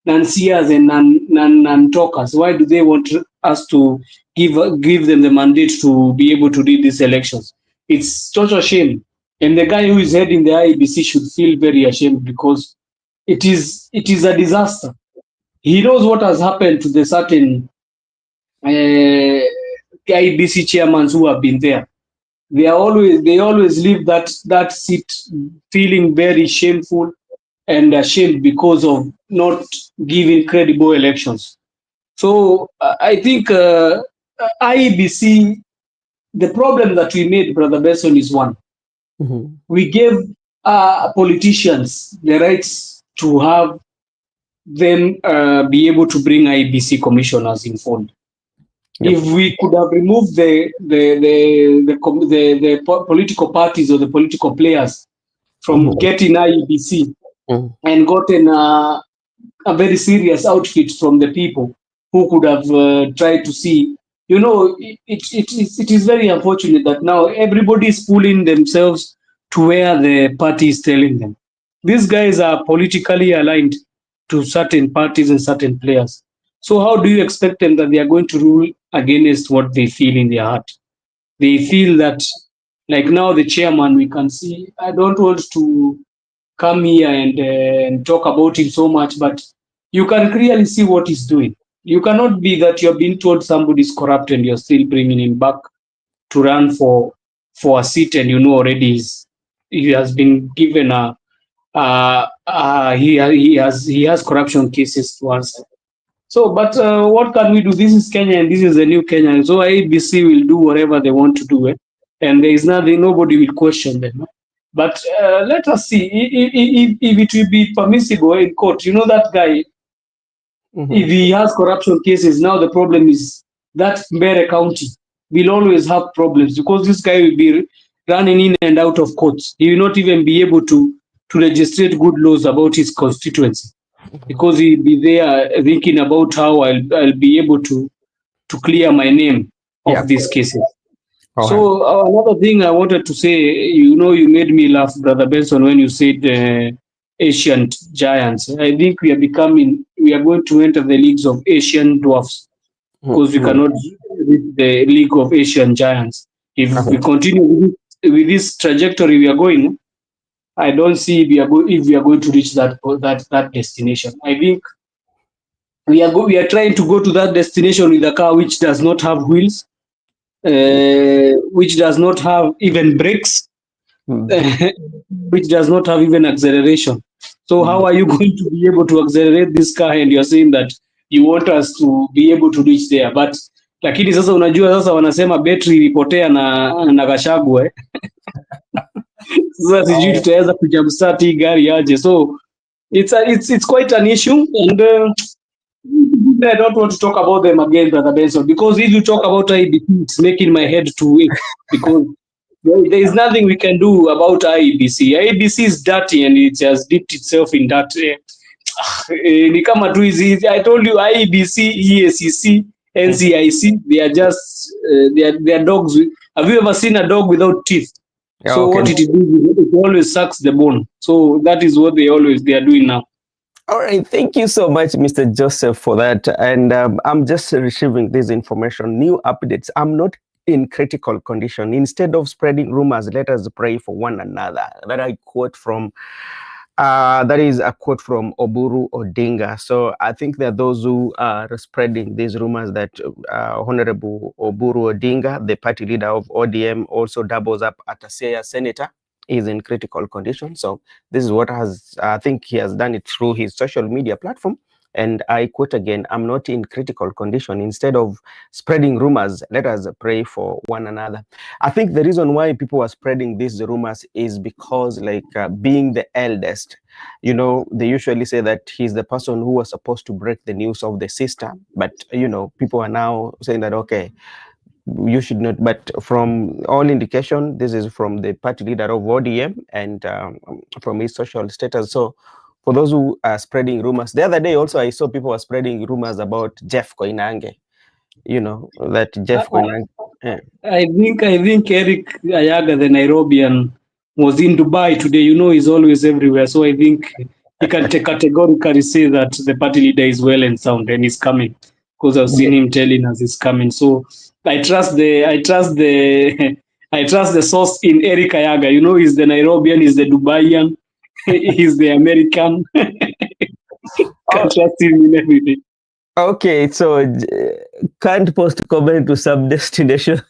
non-seers and non-talkers, why do they want us to give them the mandate to be able to lead these elections? It's such a shame. And the guy who is heading the IEBC should feel very ashamed, because it is a disaster. He knows what has happened to the certain IEBC chairmen who have been there. They always leave that seat feeling very shameful and ashamed because of not giving credible elections. So I think IEBC, the problem that we made, Brother Benson, is one. We gave politicians the rights to have them be able to bring IEBC commissioners in fold. If we could have removed the political parties or the political players from getting IEBC and gotten a very serious outfit from the people who could have tried to see, it is very unfortunate that now everybody is pulling themselves to where the party is telling them. These guys are politically aligned to certain parties and certain players. So how do you expect them that they are going to rule against what they feel in their heart? They feel that, like now the chairman, we can see, I don't want to come here and talk about him so much, but you can clearly see what he's doing. You cannot be that you're being told somebody's corrupt and you're still bringing him back to run for a seat, and already he has been given he has corruption cases to answer. So, but what can we do? This is Kenya, and this is a new Kenya. So IEBC will do whatever they want to do, and there is nothing. Nobody will question them. But let us see if it will be permissible in court. That guy, if he has corruption cases, now the problem is that Mbeere County will always have problems, because this guy will be running in and out of courts. He will not even be able to registrate good laws about his constituency, because he'll be there thinking about how I'll be able to clear my name of these cases. So another thing I wanted to say, you made me laugh, Brother Benson, when you said Asian giants. I think we are going to enter the leagues of Asian dwarfs, because we cannot reach the league of Asian giants. If we continue with this trajectory we are going, I don't see if we are going to reach that destination. I think we are trying to go to that destination with a car which does not have wheels, which does not have even brakes, which does not have even acceleration. So how are you going to be able to accelerate this car, and you're saying that you want us to be able to reach there? But lakini sasa unajua sasa wanasema battery ilipotea na Gachagua sasa sijui tutaweza kujumstart hii gari aje. So it's quite an issue, and I don't want to talk about them again, Brother Benson, because if you talk about IEBC, it's making my head to ache, because there is nothing we can do about IEBC. IEBC is dirty, and it has dipped itself in that. Ni kama tu hizi, I told you, IEBC, EACC, NCIC, they are just they are dogs. Have you ever seen a dog without teeth? So what it do, it always sucks the bone. So that is what they are doing now. All right, thank you so much, Mr. Joseph, for that. And I'm just receiving this information, new updates. I'm not in critical condition. Instead of spreading rumors, let us pray for one another. That I quote from That is a quote from Oburu Odinga. So I think there are those who are spreading these rumors that Honorable Oburu Odinga, the party leader of ODM, also doubles up as a senator, is in critical condition. So this is what I think he has done it through his social media platform. And I quote again, I'm not in critical condition. Instead of spreading rumors, let us pray for one another. I think the reason why people are spreading these rumors is because, like, being the eldest, you know, they usually say that he's the person who was supposed to break the news of the sister. But, you know, people are now saying that, okay, you should not. But from all indication, this is from the party leader of ODM and from his social status. So for those who are spreading rumors, the other day also I saw people were spreading rumors about Jeff Koinange, you know, that Jeff Koinange. I think Eric Ayaga, the Nairobian, was in Dubai today. You know, he's always everywhere. So I think he can categorically say that the party leader is well and sound and is coming, because I've seen him telling us he's coming. So I trust the source in Eric Ayaga. You know, he's the Nairobian, he's the Dubaian, he's the American. Can't trust him in everything. Okay, so can't post comment to some destination.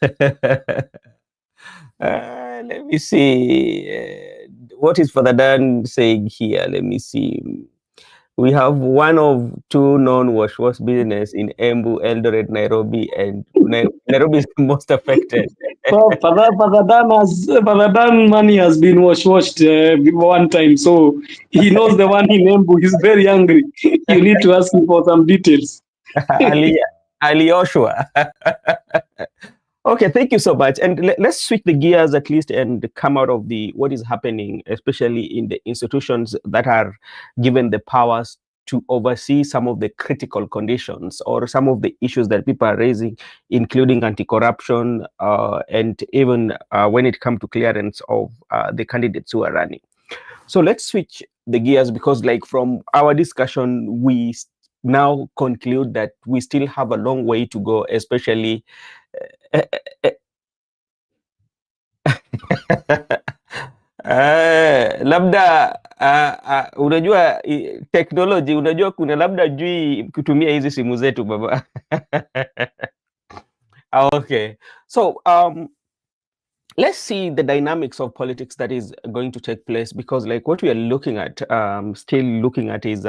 Let me see. What is Father Dan saying here? Let me see. We have one of two non-wash business in Embu, Eldoret, Nairobi, and Nairobi is the most affected. Well, Father Dan money has been washed one time, so he knows the one in Embu. He's very angry. You need to ask him for some details. Ali Oshua. Okay, thank you so much. And let's switch the gears at least and come out of what is happening, especially in the institutions that are given the powers to oversee some of the critical conditions or some of the issues that people are raising, including anti-corruption and even when it comes to clearance of the candidates who are running. So let's switch the gears, because like from our discussion, we now conclude that we still have a long way to go, especially labda unajua technology, unajua kuna labda jui kutumia hizi simu zetu baba. Okay, so let's see the dynamics of politics that is going to take place, because like what we are looking at, still looking at is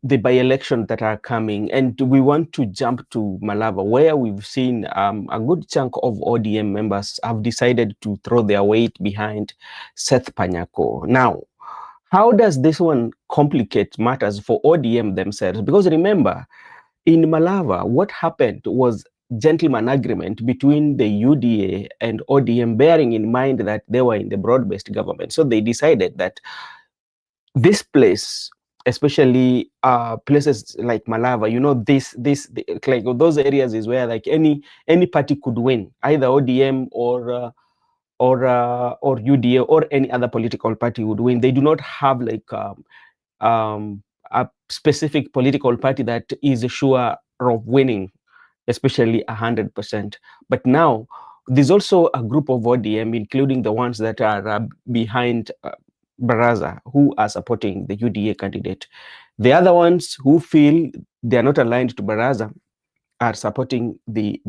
the by-elections that are coming, and we want to jump to Malava, where we've seen a good chunk of ODM members have decided to throw their weight behind Seth Panyako. Now, how does this one complicate matters for ODM themselves? Because remember, in Malava, what happened was gentleman agreement between the UDA and ODM, bearing in mind that they were in the broad-based government. So they decided that this place, especially places like Malava, you know, like those areas is where like any party could win, either ODM or UDA or any other political party would win. They do not have like a specific political party that is sure of winning, especially 100%. But now there's also a group of ODM, including the ones that are behind Baraza, who are supporting the UDA candidate. The other ones who feel they are not aligned to Baraza are supporting the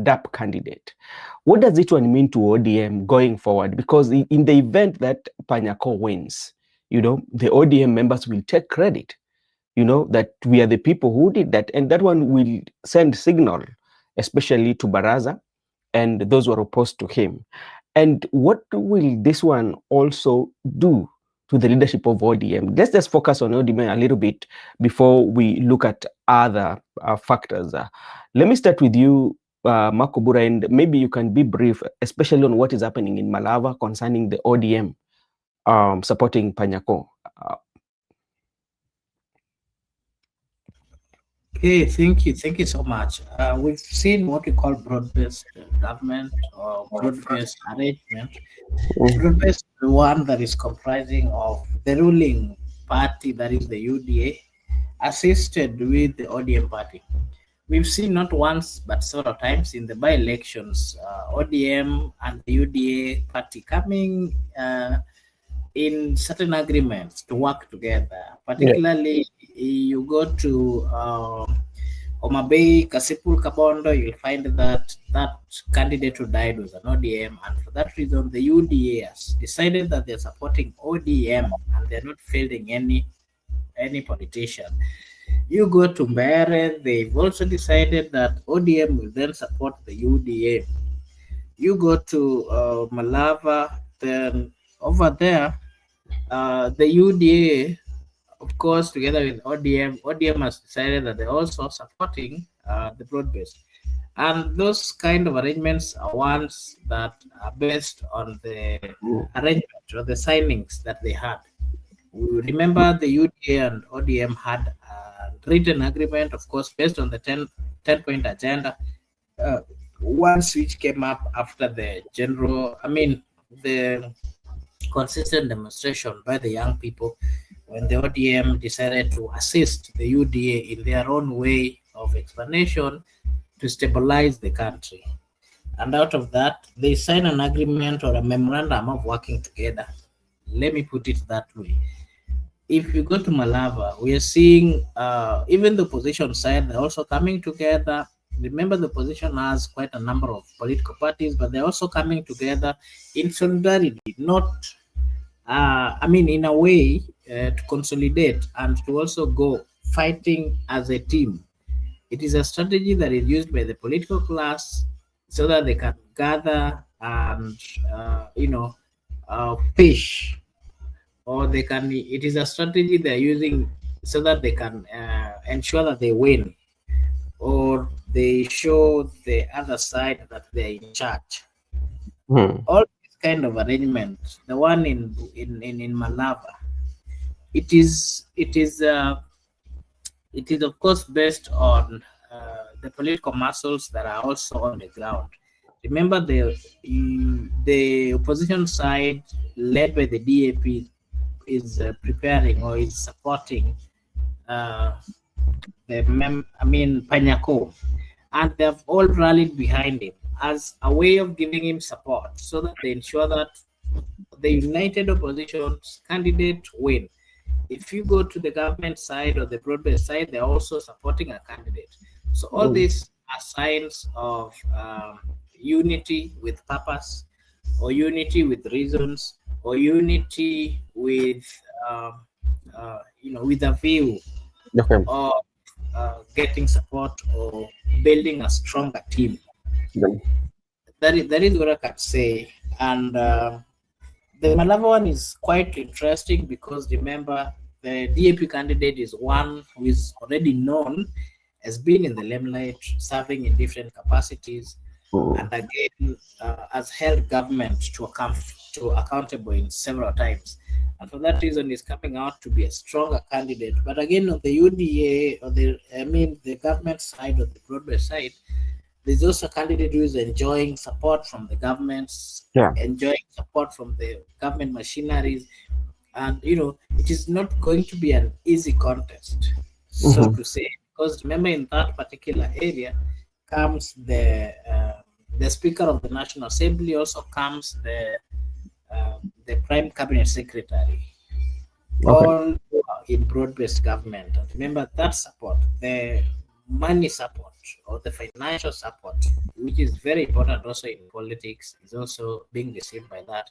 DAP candidate. What does it one mean to ODM going forward? Because in the event that Panyako wins, you know, the ODM members will take credit, you know, that we are the people who did that. And that one will send signal, especially to Baraza and those who are opposed to him. And what will this one also do to the leadership of ODM? Let's just focus on ODM a little bit before we look at other factors. Let me start with you, Makobura, and maybe you can be brief, especially on what is happening in Malava concerning the ODM supporting Panyako. Okay, thank you so much. We've seen what we call broad-based government or broad-based arrangement. Broad-based, the one that is comprising of the ruling party, that is the UDA, assisted with the ODM party. We've seen not once but several times in the by-elections, ODM and the UDA party coming in certain agreements to work together. Particularly, you go to Homa Bay, Kasipul, Kabondo, you'll find that that candidate who died was an ODM, and for that reason, the UDA has decided that they're supporting ODM and they're not fielding any politician. You go to Mbere, they've also decided that ODM will then support the UDA. You go to Malava, then over there, the UDA, of course, together with ODM has decided that they're also supporting the broad base. And those kind of arrangements are ones that are based on the arrangement or the signings that they had. We remember the UDA and ODM had a written agreement, of course, based on the 10-point agenda. Once which came up after the the consistent demonstration by the young people when the ODM decided to assist the UDA in their own way of explanation to stabilize the country. And out of that, they signed an agreement or a memorandum of working together. Let me put it that way. If you go to Malava, we are seeing even the opposition side, they're also coming together. Remember, the opposition has quite a number of political parties, but they're also coming together in solidarity, not, in a way to consolidate and to also go fighting as a team. It is a strategy that is used by the political class so that they can gather and, fish, or they can, it is a strategy they're using so that they can ensure that they win, or they show the other side that they're in charge. All this kind of arrangement, the one in Malava, it is of course based on the political muscles that are also on the ground. Remember, the opposition side led by the DAP is preparing or is supporting Panyako, and they have all rallied behind him as a way of giving him support so that they ensure that the united opposition's candidate win. If you go to the government side or the broad-based side, they're also supporting a candidate. So all these are signs of unity with purpose, or unity with reasons, or unity with with a view of getting support or building a stronger team. That is what I can say. And the Malava one is quite interesting because remember, the DAP candidate is one who is already known as being in the limelight, serving in different capacities, and again has held government to accountable in several times. And for that reason, is coming out to be a stronger candidate. But again, on the UDA or the government side or the broad-based side, there's also a candidate who is enjoying support from the governments, enjoying support from the government machineries, and it is not going to be an easy contest, so to say, because remember, in that particular area comes the Speaker of the National Assembly, also comes the Prime Cabinet Secretary, all in broad-based government. And remember, that support, the money support or the financial support, which is very important also in politics, is also being received by that.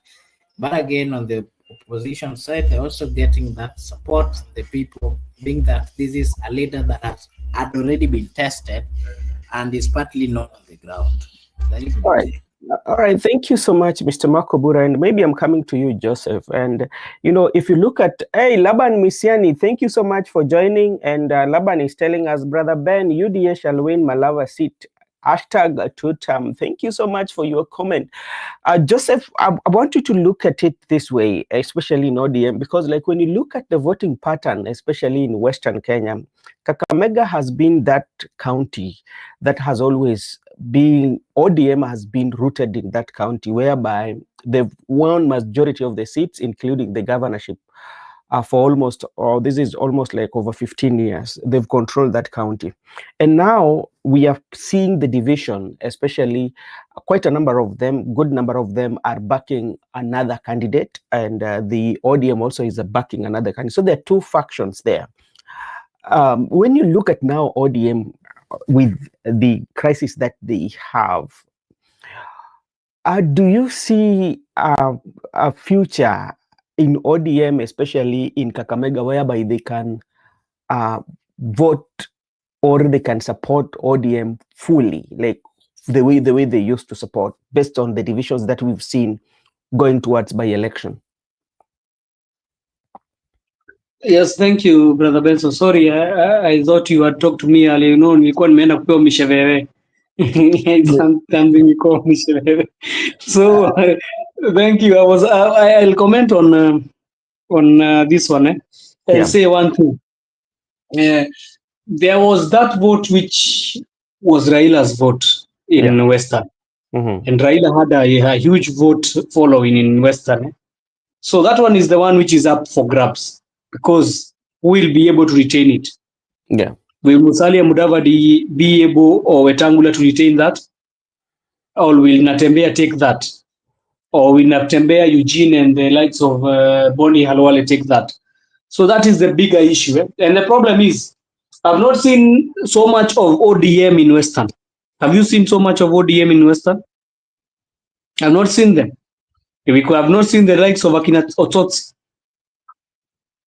But again, on the opposition side, they're also getting that support, the people, being that this is a leader that had already been tested and is partly known on the ground. That is all right. Thank you so much, Mr. Makobura. And maybe I'm coming to you, Joseph. And, if you look at, Laban Misiani, thank you so much for joining. And Laban is telling us, Brother Ben, UDA shall win Malava seat. Hashtag two-term. Thank you so much for your comment. Joseph, I want you to look at it this way, especially in ODM, because like when you look at the voting pattern, especially in Western Kenya, Kakamega has been that county that has always been, ODM has been rooted in that county, whereby they've won majority of the seats, including the governorship. for almost, or this is almost like over 15 years. They've controlled that county. And now we are seeing the division, especially quite a number of them, good number of them are backing another candidate, and the ODM also is backing another candidate. So there are two factions there. When you look at now ODM with the crisis that they have, do you see a future in ODM, especially in Kakamega, whereby they can vote or they can support ODM fully, like the way they used to support, based on the divisions that we've seen going towards by-election? Yes, thank you, Brother Benson. Sorry, I thought you had talked to me earlier. You know, nilikuwa nimeenda kupewa misheveve. Something you call misheveve. So, thank you. I'll comment on this one. I'll say one thing. There was that vote which was Raila's vote in Western. And Raila had a huge vote following in Western. So that one is the one which is up for grabs, because we'll be able to retain it. Yeah. Will Musalia Mudavadi be able, or Wetangula, to retain that? Or will Natembea take that? Or will Natembea, Eugene, and the likes of Bonnie Halwale take that? So that is the bigger issue. And the problem is, I've not seen so much of ODM in Western. Have you seen so much of ODM in Western? I've not seen them. We have not seen the likes of Akina Otsotsi.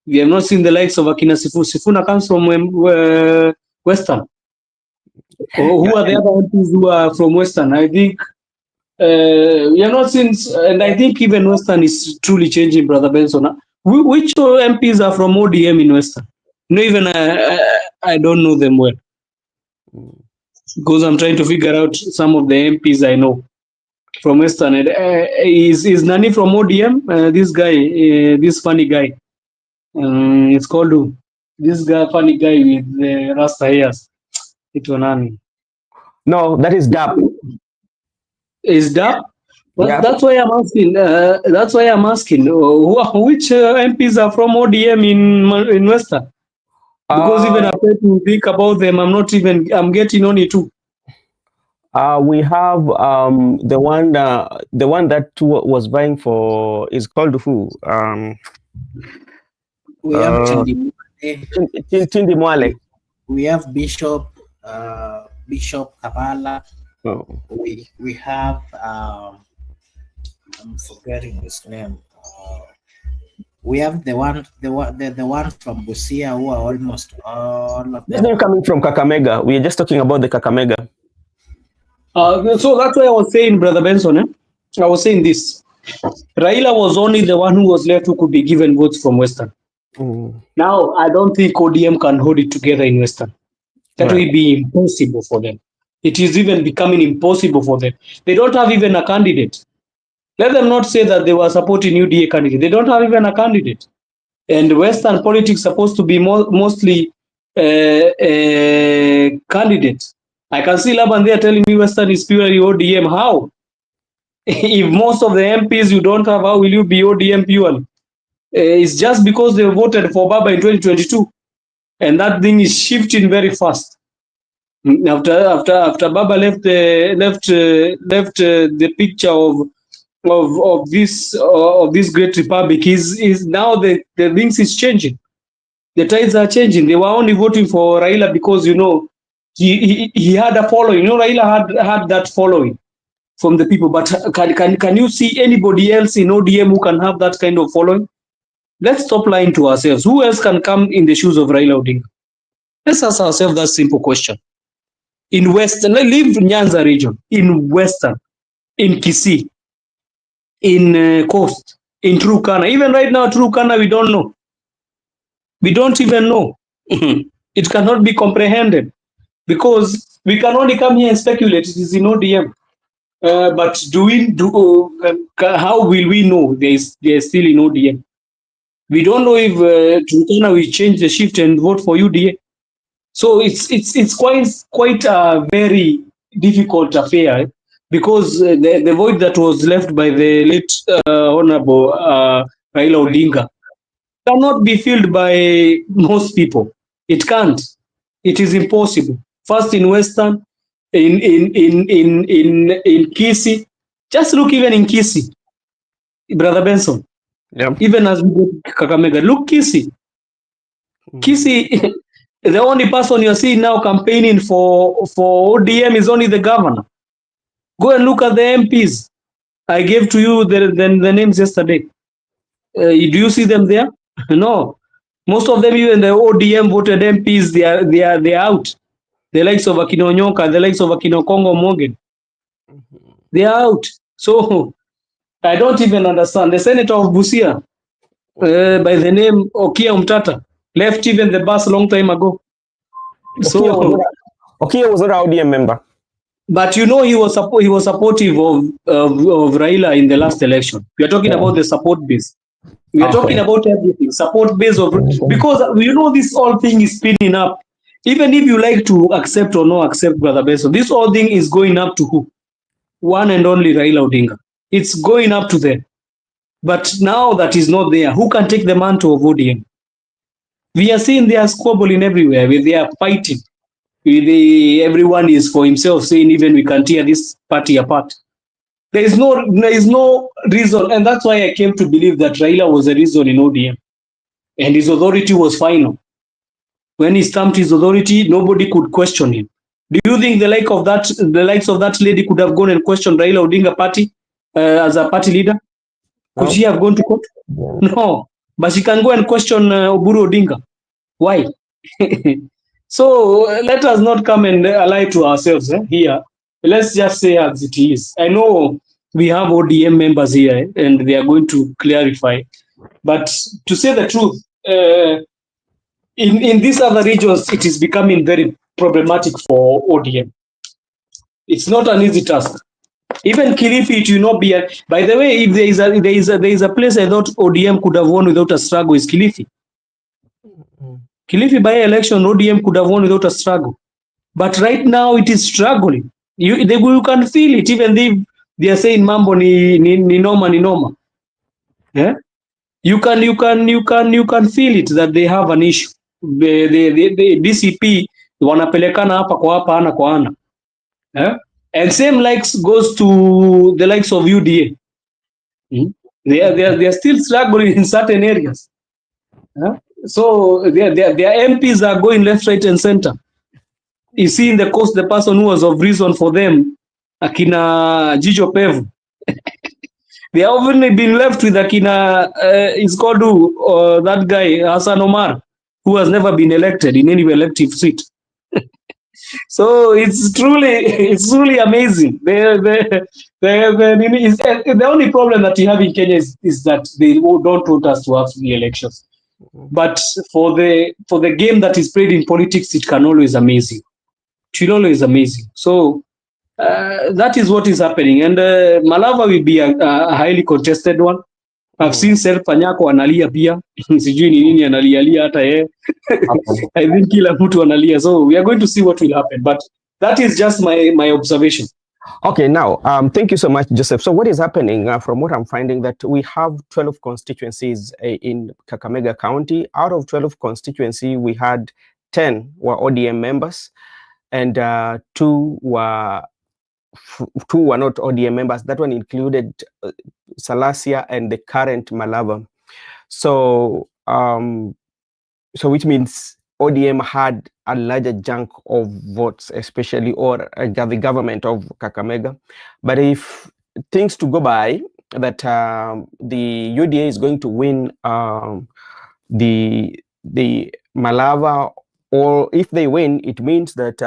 We have not seen the likes of Akina Sifu. Sifuna comes from Western. Who are the other MPs who are from Western? I think we have not seen, and I think even Western is truly changing, Brother Benson. Which MPs are from ODM in Western? No, even I don't know them well, because I'm trying to figure out some of the MPs I know from Western. Is Nani from ODM? This guy, this funny guy. It's called this guy, funny guy with the Rasta hairs. Nani? No, that is DAP. Is DAP? Yeah. That's why I'm asking. That's why I'm asking. Which MPs are from ODM in Western? Because even after to think about them, I'm getting only two. We have the one that was vying for is called who? We have Tindi Mwale. We have Bishop Kabala. Oh. We have I'm forgetting his name. We have the one from Busia who are almost all of them. They're coming from Kakamega. We are just talking about the Kakamega. So that's why I was saying, Brother Benson, I was saying this. Raila was only the one who was left who could be given votes from Western. Now, I don't think ODM can hold it together in Western. That will be impossible for them. It is even becoming impossible for them. They don't have even a candidate. Let them not say that they were supporting UDA candidate. They don't have even a candidate. And Western politics supposed to be mostly candidates. I can see Laban there telling me Western is purely ODM. How? If most of the MPs you don't have, how will you be ODM purely? It's just because they voted for Baba in 2022. And that thing is shifting very fast. After Baba left the picture of this great republic, is now the things is changing. The tides are changing. They were only voting for Raila because he had a following. Raila had that following from the people. But can you see anybody else in ODM who can have that kind of following? Let's stop lying to ourselves. Who else can come in the shoes of Raila Odinga? Let's ask ourselves that simple question. In Western, I live in Nyanza region, in Western, in Kisii, in Coast, in Turkana. Even right now, Turkana, we don't know. We don't even know. It cannot be comprehended because we can only come here and speculate. It is in ODM. But how will we know they're still in ODM? We don't know if Turkana will change the shift and vote for UDA. So it's quite a very difficult affair because the void that was left by the late Honorable Raila Odinga, cannot be filled by most people. It can't. It is impossible. First in Western, in Kisii. Just look even in Kisii, Brother Benson. Yeah. Even as we go to Kakamega, look Kisii. Kisii, the only person you're seeing now campaigning for ODM is only the governor. Go and look at the MPs. I gave to you the names yesterday. Do you see them there? No. Most of them, even the ODM voted MPs, they are out. The likes of Akino Nyonka, the likes of Akino Kongo Morgan, they are out. So I don't even understand. The senator of Busia, by the name Okia Umtata, left even the bus a long time ago. Okia was not an ODM member. But you know, he was supportive of Raila in the last election. We are talking about the support base. We are talking about everything, support base of, because you know this whole thing is spinning up. Even if you like to accept or not accept, Brother Beso, this whole thing is going up to who? One and only Raila Odinga. It's going up to them. But now that is not there, who can take the mantle of ODM? We are seeing they are squabbling everywhere. They are fighting. Everyone is for himself, saying even we can tear this party apart. There is no reason, and that's why I came to believe that Raila was a reason in ODM, and his authority was final. When he stamped his authority, nobody could question him. Do you think the likes of that lady could have gone and questioned Raila Odinga party as a party leader? Could she have gone to court? No, but she can go and question Oburu Odinga. Why? So let us not come and lie to ourselves here. Let's just say as it is. I know we have ODM members here and they are going to clarify. But to say the truth, in these other regions, it is becoming very problematic for ODM. It's not an easy task. Even Kilifi, it will not be. By the way, if there is a place I thought ODM could have won without a struggle, is Kilifi. Kilifi by election, ODM could have won without a struggle. But right now, it is struggling. You can feel it, even if they are saying mambo ni noma. Yeah? You can feel it that they have an issue. The DCP wanapelekana hapa kwa hapa ana kwa ana. Yeah? And same likes goes to the likes of UDA. They are still struggling in certain areas. Yeah? So their MPs are going left, right, and center. You see in the coast the person who was of reason for them, Akina Jicho Pevu. They have only been left with Akina, it's called who, that guy, Hassan Omar, who has never been elected in any elective seat. So it's truly amazing. The only problem that you have in Kenya is that they don't want us to have the elections. But for the game that is played in politics, it can always amaze you. It will always amazing. So that is what is happening. And Malava will be a highly contested one. I've seen Sel Panyako analia pia. Sijui ni nini analia hata yeye. I think kila mtu analia. So we are going to see what will happen. But that is just my observation. Okay, now, thank you so much, Joseph. So what is happening, from what I'm finding, that we have 12 constituencies in Kakamega County. Out of 12 constituencies, we had 10 were ODM members, and two were not ODM members. That one included Salasia and the current Malava. So, which means ODM had a larger chunk of votes, especially, or the government of Kakamega. But if things to go by, that the UDA is going to win the Malava, or if they win, it means that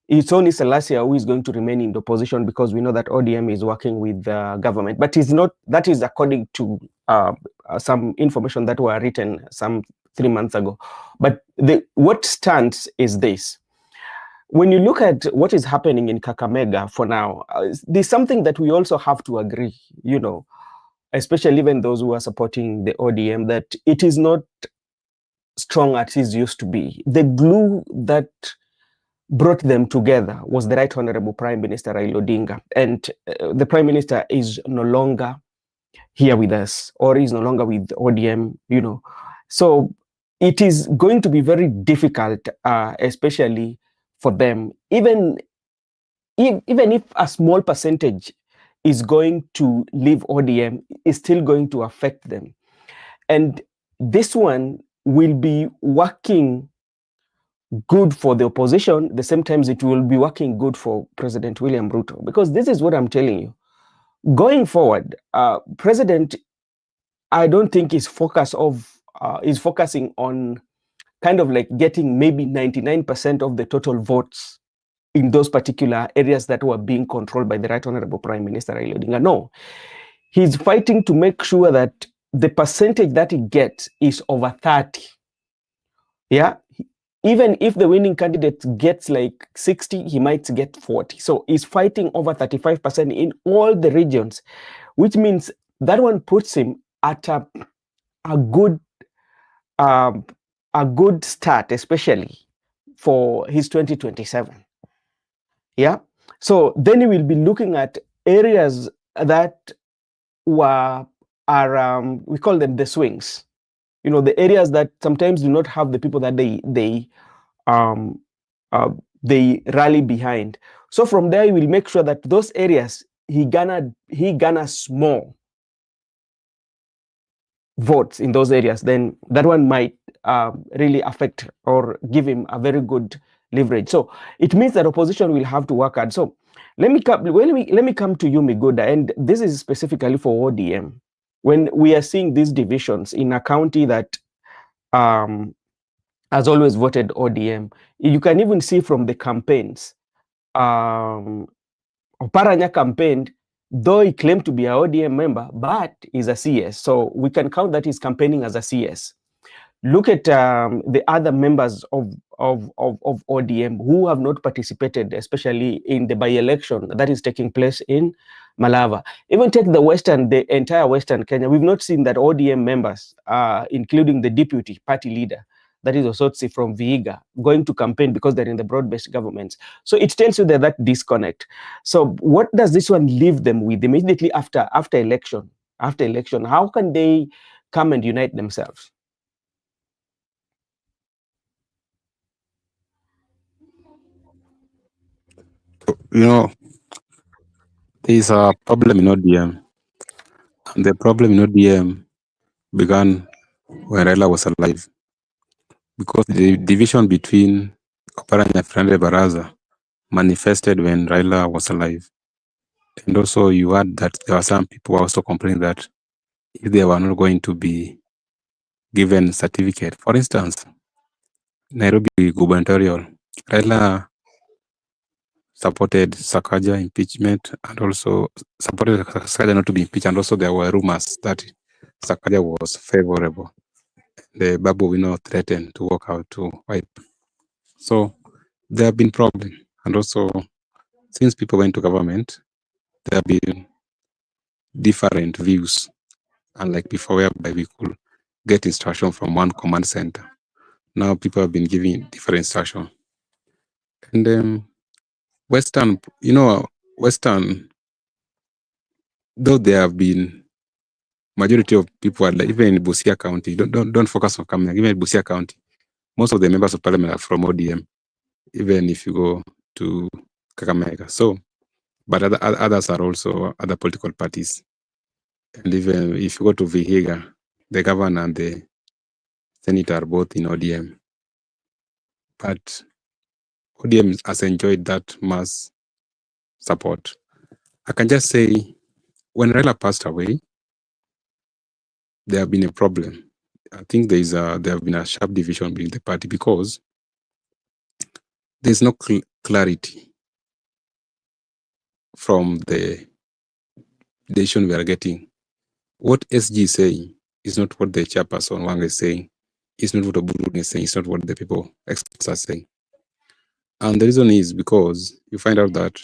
it's only Salasia who is going to remain in the opposition, because we know that ODM is working with the government. But it's not, that is according to some information that were written some 3 months ago. But what stands is this. When you look at what is happening in Kakamega for now, there's something that we also have to agree, you know, especially even those who are supporting the ODM, that it is not strong as it used to be. The glue that brought them together was the Right Honorable Prime Minister Raila Odinga. And the Prime Minister is no longer here with us, or is no longer with ODM, you know. So it is going to be very difficult, especially for them, even if a small percentage is going to leave ODM, is still going to affect them. And this one will be working good for the opposition. At the same time, it will be working good for President William Ruto, because this is what I'm telling you. Going forward, President, I don't think is focusing on kind of like getting maybe 99% of the total votes in those particular areas that were being controlled by the Right Honorable Prime Minister Raila Odinga. No, he's fighting to make sure that the percentage that he gets is over 30. Yeah, even if the winning candidate gets like 60, he might get 40. So he's fighting over 35% in all the regions, which means that one puts him at a good start, especially for his 2027. Yeah. So then he will be looking at areas that are we call them the swings. You know, the areas that sometimes do not have the people that they rally behind. So from there, he will make sure that those areas he garners more votes in those areas. Then that one might really affect or give him a very good leverage. So it means that opposition will have to work hard. So let me come to you, Migoda, and this is specifically for ODM. When we are seeing these divisions in a county that has always voted ODM, you can even see from the campaigns. Oparanya campaigned, though he claimed to be an ODM member, but he's a CS. So we can count that he's campaigning as a CS. Look at the other members of ODM who have not participated, especially in the by-election that is taking place in Malava. Even take the entire Western Kenya. We've not seen that ODM members, including the deputy party leader, that is Osotsi from Vihiga, going to campaign because they're in the broad-based governments. So it tells you that disconnect. So what does this one leave them with immediately after election? After election, how can they come and unite themselves? You know, there is a problem in ODM. And the problem in ODM began when Raila was alive. Because the division between Oparanya and Friendly Baraza manifested when Raila was alive. And also you heard that there were some people also complaining that if they were not going to be given certificate, for instance, Nairobi gubernatorial, Raila supported Sakaja impeachment and also supported Sakaja not to be impeached, and also there were rumors that Sakaja was favorable. The Babu Wino threatened to walk out to wipe. So there have been problems, and also since people went to government, there have been different views, unlike before whereby we could get instruction from one command center. Now people have been giving different instruction. And Western, though there have been majority of people are like, even in Busia County, don't focus on Kakamega, even in Busia County, most of the members of parliament are from ODM, even if you go to Kakamega. So, but others are also other political parties. And even if you go to Vihiga, the governor and the senator are both in ODM. But ODM has enjoyed that mass support. I can just say, when Raila passed away, there have been a problem. I think there have been a sharp division within the party because there's no clarity from the decision we are getting. What SG is saying is not what the chairperson Wanga is saying. It's not what Oburu is saying. It's not what the people experts are saying. And the reason is because you find out that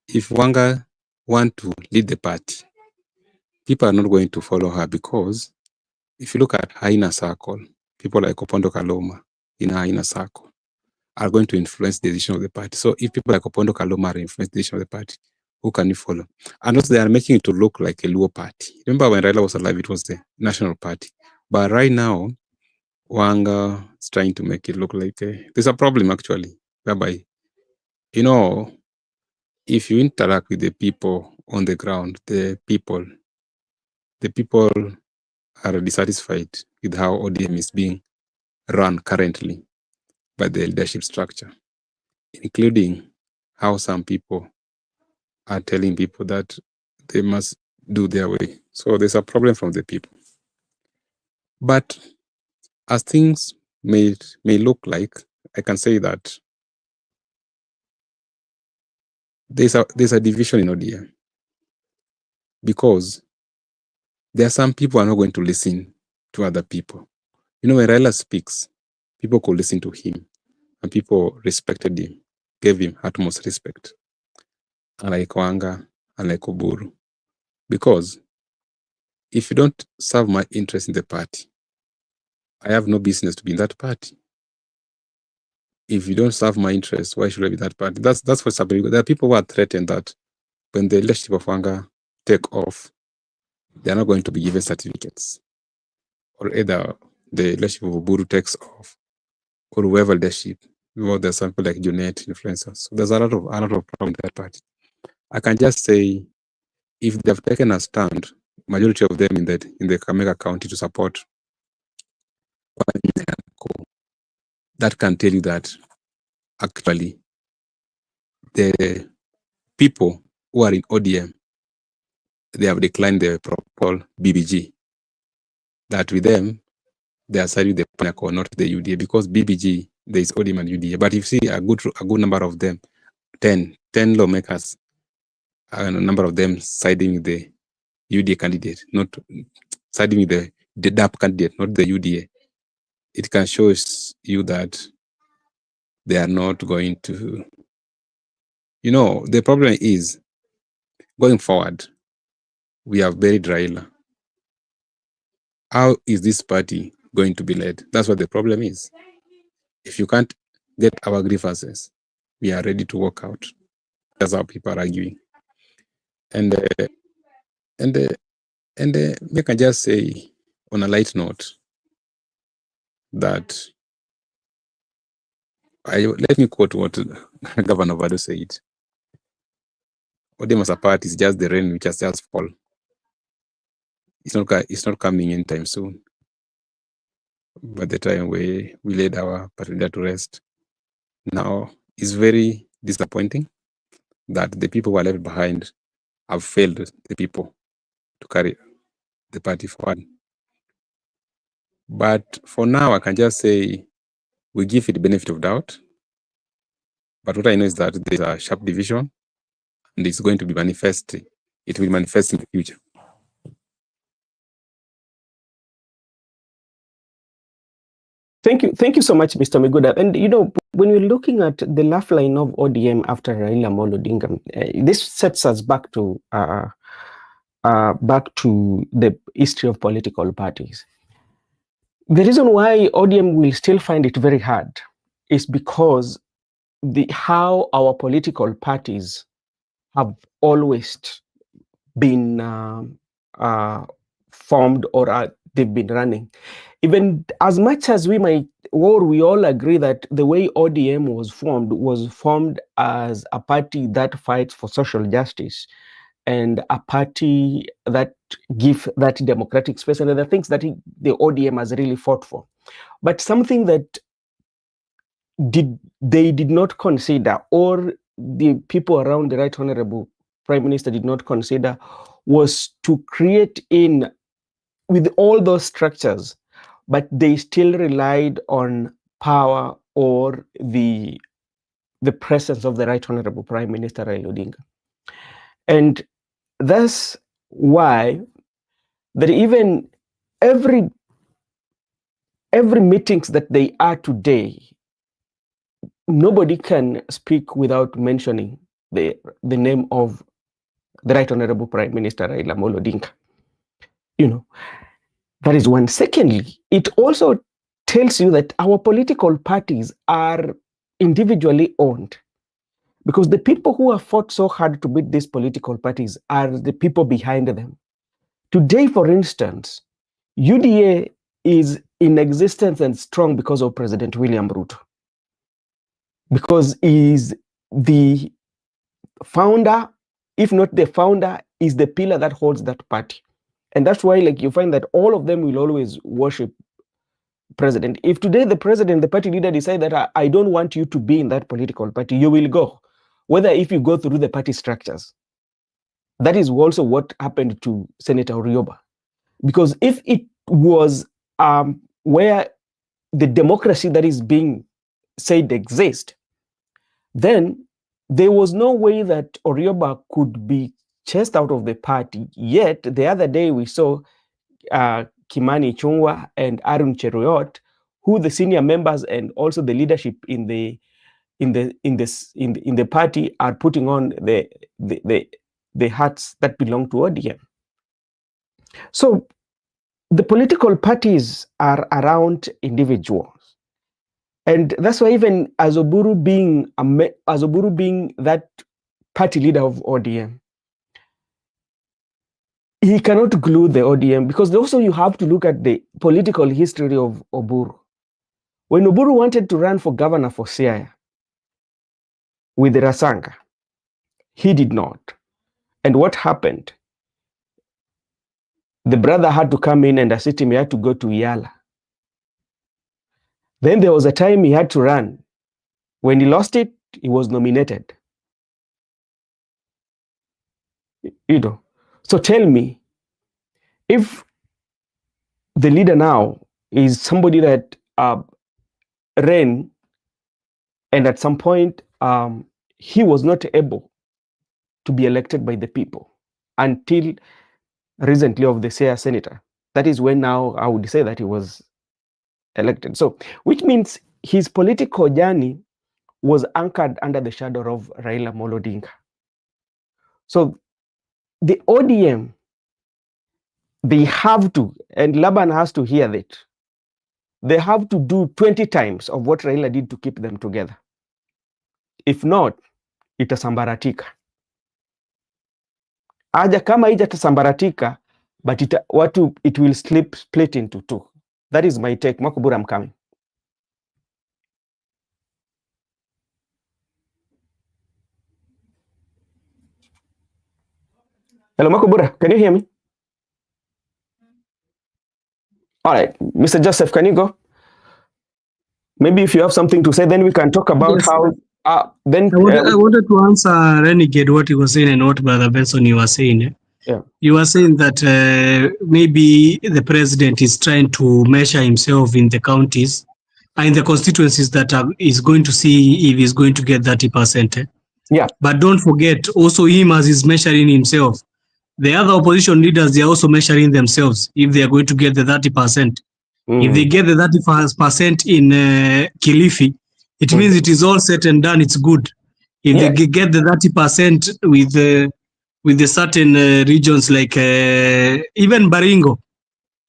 if Wanga want to lead the party, people are not going to follow her, because if you look at her inner circle, people like Opondo Kaloma in her inner circle are going to influence the decision of the party. So if people like Opondo Kaloma are influencing the decision of the party, Who can you follow? And also they are making it to look like a Luo party. Remember when Raila was alive, it was the national party. But right now, Wanga is trying to make it look like there's a problem actually, whereby, you know, if you interact with the people on the ground, the people are dissatisfied with how ODM is being run currently by the leadership structure, including how some people are telling people that they must do their way. So there's a problem from the people. But as things may look like, I can say that there's a division in ODM, because there are some people who are not going to listen to other people. You know, when Raila speaks, people could listen to him, and people respected him, gave him utmost respect, unlike Wanga, unlike Oburu. Because if you don't serve my interest in the party, I have no business to be in that party. If you don't serve my interest, why should I be in that party? That's what's happening. There are people who are threatened that when the leadership of Wanga take off, they are not going to be given certificates. Or either the leadership of Oburu takes off, or whoever leadership. Well, there's something like Junet influencers. So there's a lot of problem in that party. I can just say, if they've taken a stand, majority of them in the Kakamega County to support, that can tell you that actually the people who are in ODM, they have declined the proposal BBG. That with them, they are siding with the PANACO, not the UDA, because BBG, there is ODM and UDA. But if you see a good number of them, 10 lawmakers, a number of them siding with the UDA candidate, not siding with the DAP candidate, not the UDA. It can show you that they are not going to, you know, the problem is, going forward, we have buried Raila. How is this party going to be led? That's what the problem is. If you can't get our grievances, we are ready to walk out. That's how people are arguing. And we can just say, on a light note, that let me quote what Governor Vado said. ODM as a party is just the rain which has just fallen. It's not coming anytime soon. By the time we laid our party to rest, now it's very disappointing that the people who are left behind have failed the people to carry the party forward. But for now, I can just say we give it the benefit of doubt. But what I know is that there's a sharp division, and it's going to be manifested. It will manifest in the future. Thank you so much, Mr. Miguda. And you know, when we're looking at the lifeline of ODM after Raila Amolo Odinga, this sets us back to the history of political parties. The reason why ODM will still find it very hard is because how our political parties have always been formed, or they've been running. Even as much as we all agree that the way ODM was formed as a party that fights for social justice and a party that gives that democratic space, and other things that the ODM has really fought for. But something that they did not consider, or the people around the Right Honorable Prime Minister did not consider, was to create with all those structures, but they still relied on power or the presence of the Right Honorable Prime Minister Raila Odinga. And that's why that even every meetings that they are today, nobody can speak without mentioning the name of the Right Honorable Prime Minister Raila Amolo Odinga. You know, that is one. Secondly, it also tells you that our political parties are individually owned. Because the people who have fought so hard to beat these political parties are the people behind them. Today, for instance, UDA is in existence and strong because of President William Ruto. Because he is the founder, if not the founder, is the pillar that holds that party. And that's why, like, you find that all of them will always worship president. If today the president, the party leader decide that I don't want you to be in that political party, you will go, whether if you go through the party structures. That is also what happened to Senator Orioba. Because if it was where the democracy that is being said exists, then there was no way that Orioba could be chased out of the party. Yet the other day we saw Kimani Ichung'wah and Arun Cheruiyot, who the senior members and also the leadership in the party are putting on the hats that belong to ODM. So the political parties are around individuals. And that's why even Azoburu being that party leader of ODM, he cannot glue the ODM, because also you have to look at the political history of Oburu. When Oburu wanted to run for governor for Siaya with Rasanga, he did not. And what happened? The brother had to come in and assist him. He had to go to Yala. Then there was a time he had to run. When he lost it, he was nominated. You know. So tell me, if the leader now is somebody that ran, and at some point he was not able to be elected by the people until recently of the Siaya senator, that is when now I would say that he was elected. So, which means his political journey was anchored under the shadow of Raila Amolo Odinga. So the ODM, they have to, and Laban has to hear that, they have to do 20 times of what Raila did to keep them together. If not, itasambaratika. Aja kama itasambaratika, but it will split into two. That is my take. Makobura, I'm coming. Hello, Makobura, can you hear me? All right, Mr. Joseph, can you go? Maybe if you have something to say, then we can talk about Yes. how. I wanted to answer Renegade what he was saying and what Brother Benson you were saying. Yeah. You were saying that maybe the president is trying to measure himself in the counties and in the constituencies that is going to see if he's going to get 30%. Yeah. But don't forget, also him as he's measuring himself, the other opposition leaders, they are also measuring themselves if they are going to get the 30%. If they get the 30% in Kilifi, it means it is all said and done. It's good. If they get the 30% with the certain regions like even Baringo,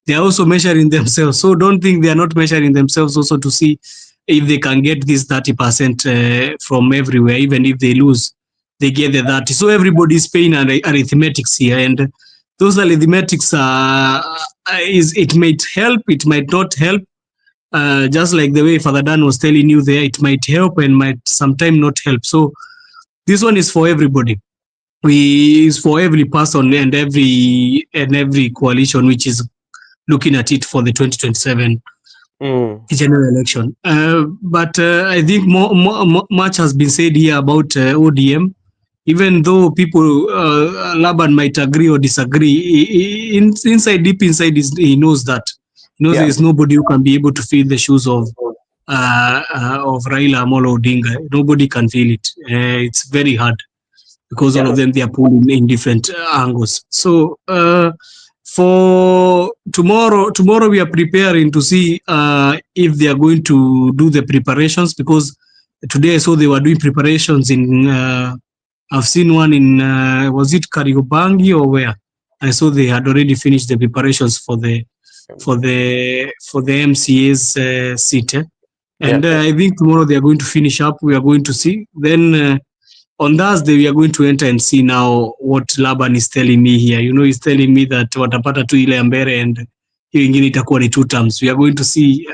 they are also measuring themselves. So don't think they are not measuring themselves also to see if they can get this 30% from everywhere. Even if they lose, they get the 30. So everybody is paying arithmetics here, and those arithmetics it might help, it might not help. Just like the way Father Dan was telling you there, it might help and might sometimes not help. So this one is for everybody. Is for every person and every coalition which is looking at it for the 2027 general election. But I think much has been said here about ODM. Even though people, Laban might agree or disagree, deep inside, he knows that. He knows there is nobody who can be able to fill the shoes of Raila Amolo Odinga. Nobody can feel it. It's very hard because all of them, they are pulled in different angles. So for tomorrow we are preparing to see if they are going to do the preparations, because today I saw they were doing preparations in I've seen one in was it Kariobangi or where? I saw they had already finished the preparations for the MCA's seat. And I think tomorrow they are going to finish up. We are going to see. Then on Thursday we are going to enter and see now what Laban is telling me here. You know, he's telling me that watapata tu ile mbele and hiyo ingine itakuwa ni 2 terms. We are going to see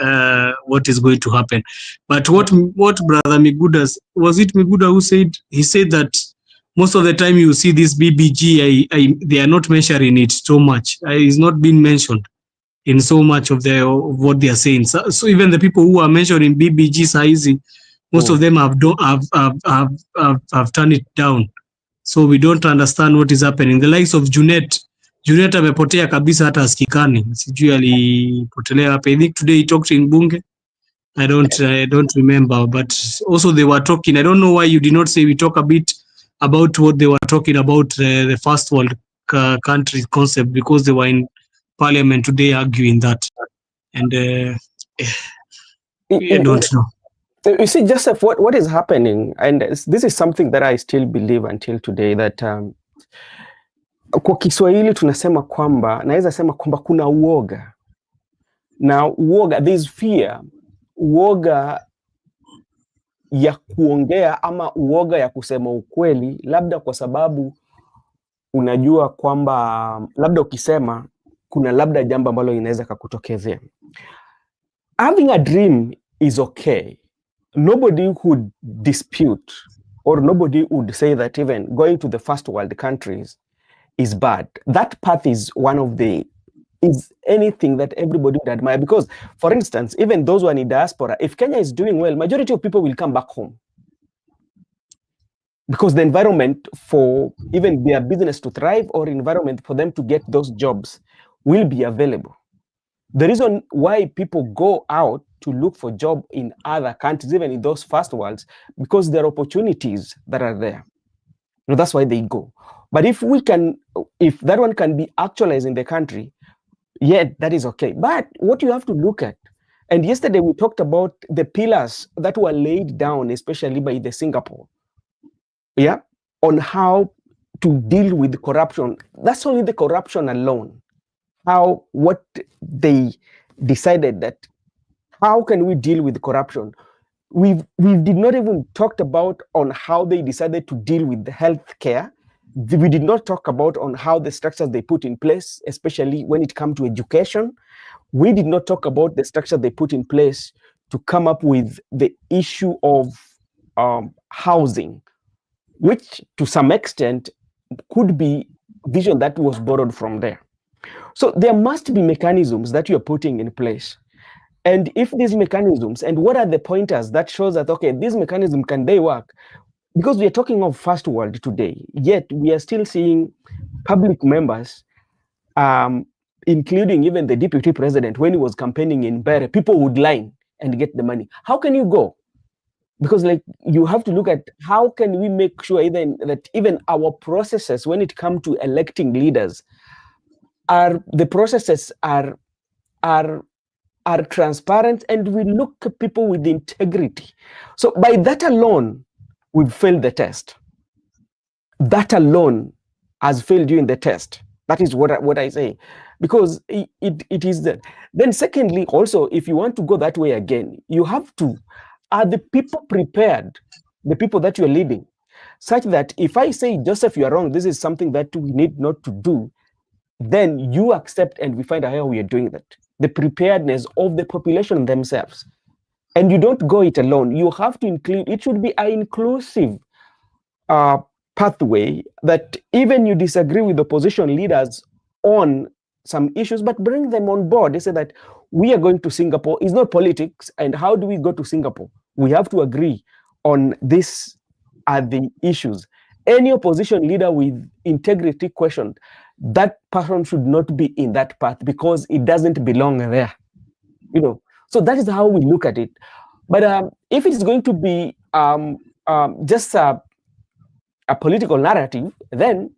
what is going to happen. But what Brother Miguda, was it Miguda who said? He said that most of the time you see this BBG, they are not measuring it so much. It's not being mentioned in so much of what they are saying. So even the people who are mentioning BBG saizi, most of them have turned it down. So we don't understand what is happening. The likes of Junet amepotea kabisa, hata asikikani. Sijui alipotelea hapa. I think today he talked in Bunge. I don't remember, but also they were talking. I don't know why you did not say we talk a bit about what they were talking about, the first world country concept, because they were in parliament today arguing that. And I don't know. You see, Joseph, what is happening, and this is something that I still believe until today, that kwa Kiswahili tunasema kwamba, naweza sema kwamba kuna uoga. Na uoga, there is fear, uoga ya kuongea ama uoga ya kusema ukweli, labda kwa sababu unajua kwamba labda ukisema kuna labda jambo ambalo inaweza kukutokezea. Having a dream is okay. Nobody would dispute, or nobody would say that even going to the first world countries is bad. That path is is anything that everybody would admire. Because, for instance, even those who are in diaspora, if Kenya is doing well, majority of people will come back home. Because the environment for even their business to thrive, or environment for them to get those jobs, will be available. The reason why people go out to look for job in other countries, even in those first worlds, because there are opportunities that are there. So that's why they go. But if that one can be actualized in the country, yeah, that is okay. But what you have to look at, and yesterday we talked about the pillars that were laid down, especially by the Singapore, yeah, on how to deal with corruption. That's only the corruption alone. What they decided that, how can we deal with corruption? We did not even talk about on how they decided to deal with the healthcare. We did not talk about on how the structures they put in place, especially when it comes to education. We did not talk about the structure they put in place to come up with the issue of housing, which to some extent could be vision that was borrowed from there. So there must be mechanisms that you're putting in place. And if these mechanisms, and what are the pointers that shows that, okay, this mechanism, can they work? Because we are talking of first world today, yet we are still seeing public members, including even the deputy president, when he was campaigning in Bere, people would line and get the money. How can you go? Because like you have to look at how can we make sure that even our processes, when it comes to electing leaders, the processes are transparent, and we look at people with integrity. So by that alone, we've failed the test. That alone has failed you in the test. That is what I say, because it is that. Then secondly, also, if you want to go that way again, you have to, are the people prepared, the people that you're leading, such that if I say, Joseph, you are wrong, this is something that we need not to do, then you accept, and we find out how we are doing that. The preparedness of the population themselves. And you don't go it alone. You have to include, it should be an inclusive pathway, that even you disagree with opposition leaders on some issues, but bring them on board. They say that we are going to Singapore. It's not politics. And how do we go to Singapore? We have to agree on this are the issues. Any opposition leader with integrity questioned, that person should not be in that path, because it doesn't belong there. You know, so that is how we look at it. But if it's going to be just a political narrative, then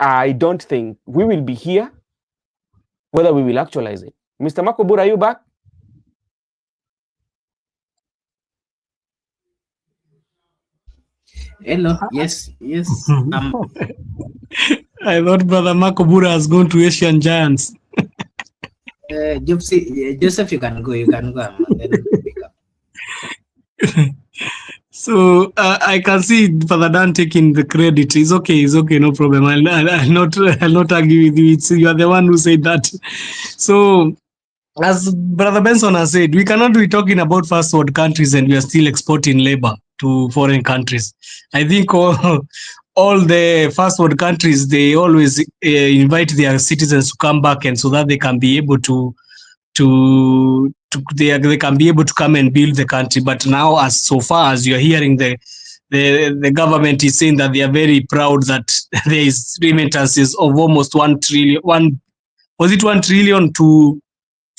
I don't think we will be here, whether we will actualize it. Mr. Makobura, are you back? Hello. Yes. I thought Brother Makobura has gone to Asian Giants. Joseph, you can go. And then pick up. So I can see Father Dan taking the credit. It's okay, no problem. I'll not argue with you. You are the one who said that. So as Brother Benson has said, we cannot be talking about first world countries and we are still exporting labor to foreign countries. I think all the first world countries, they always invite their citizens to come back, and so that they can be able they can be able to come and build the country. But now, as so far as you're hearing, the government is saying that they are very proud that there is remittances of almost 1 trillion. Was it 1 trillion to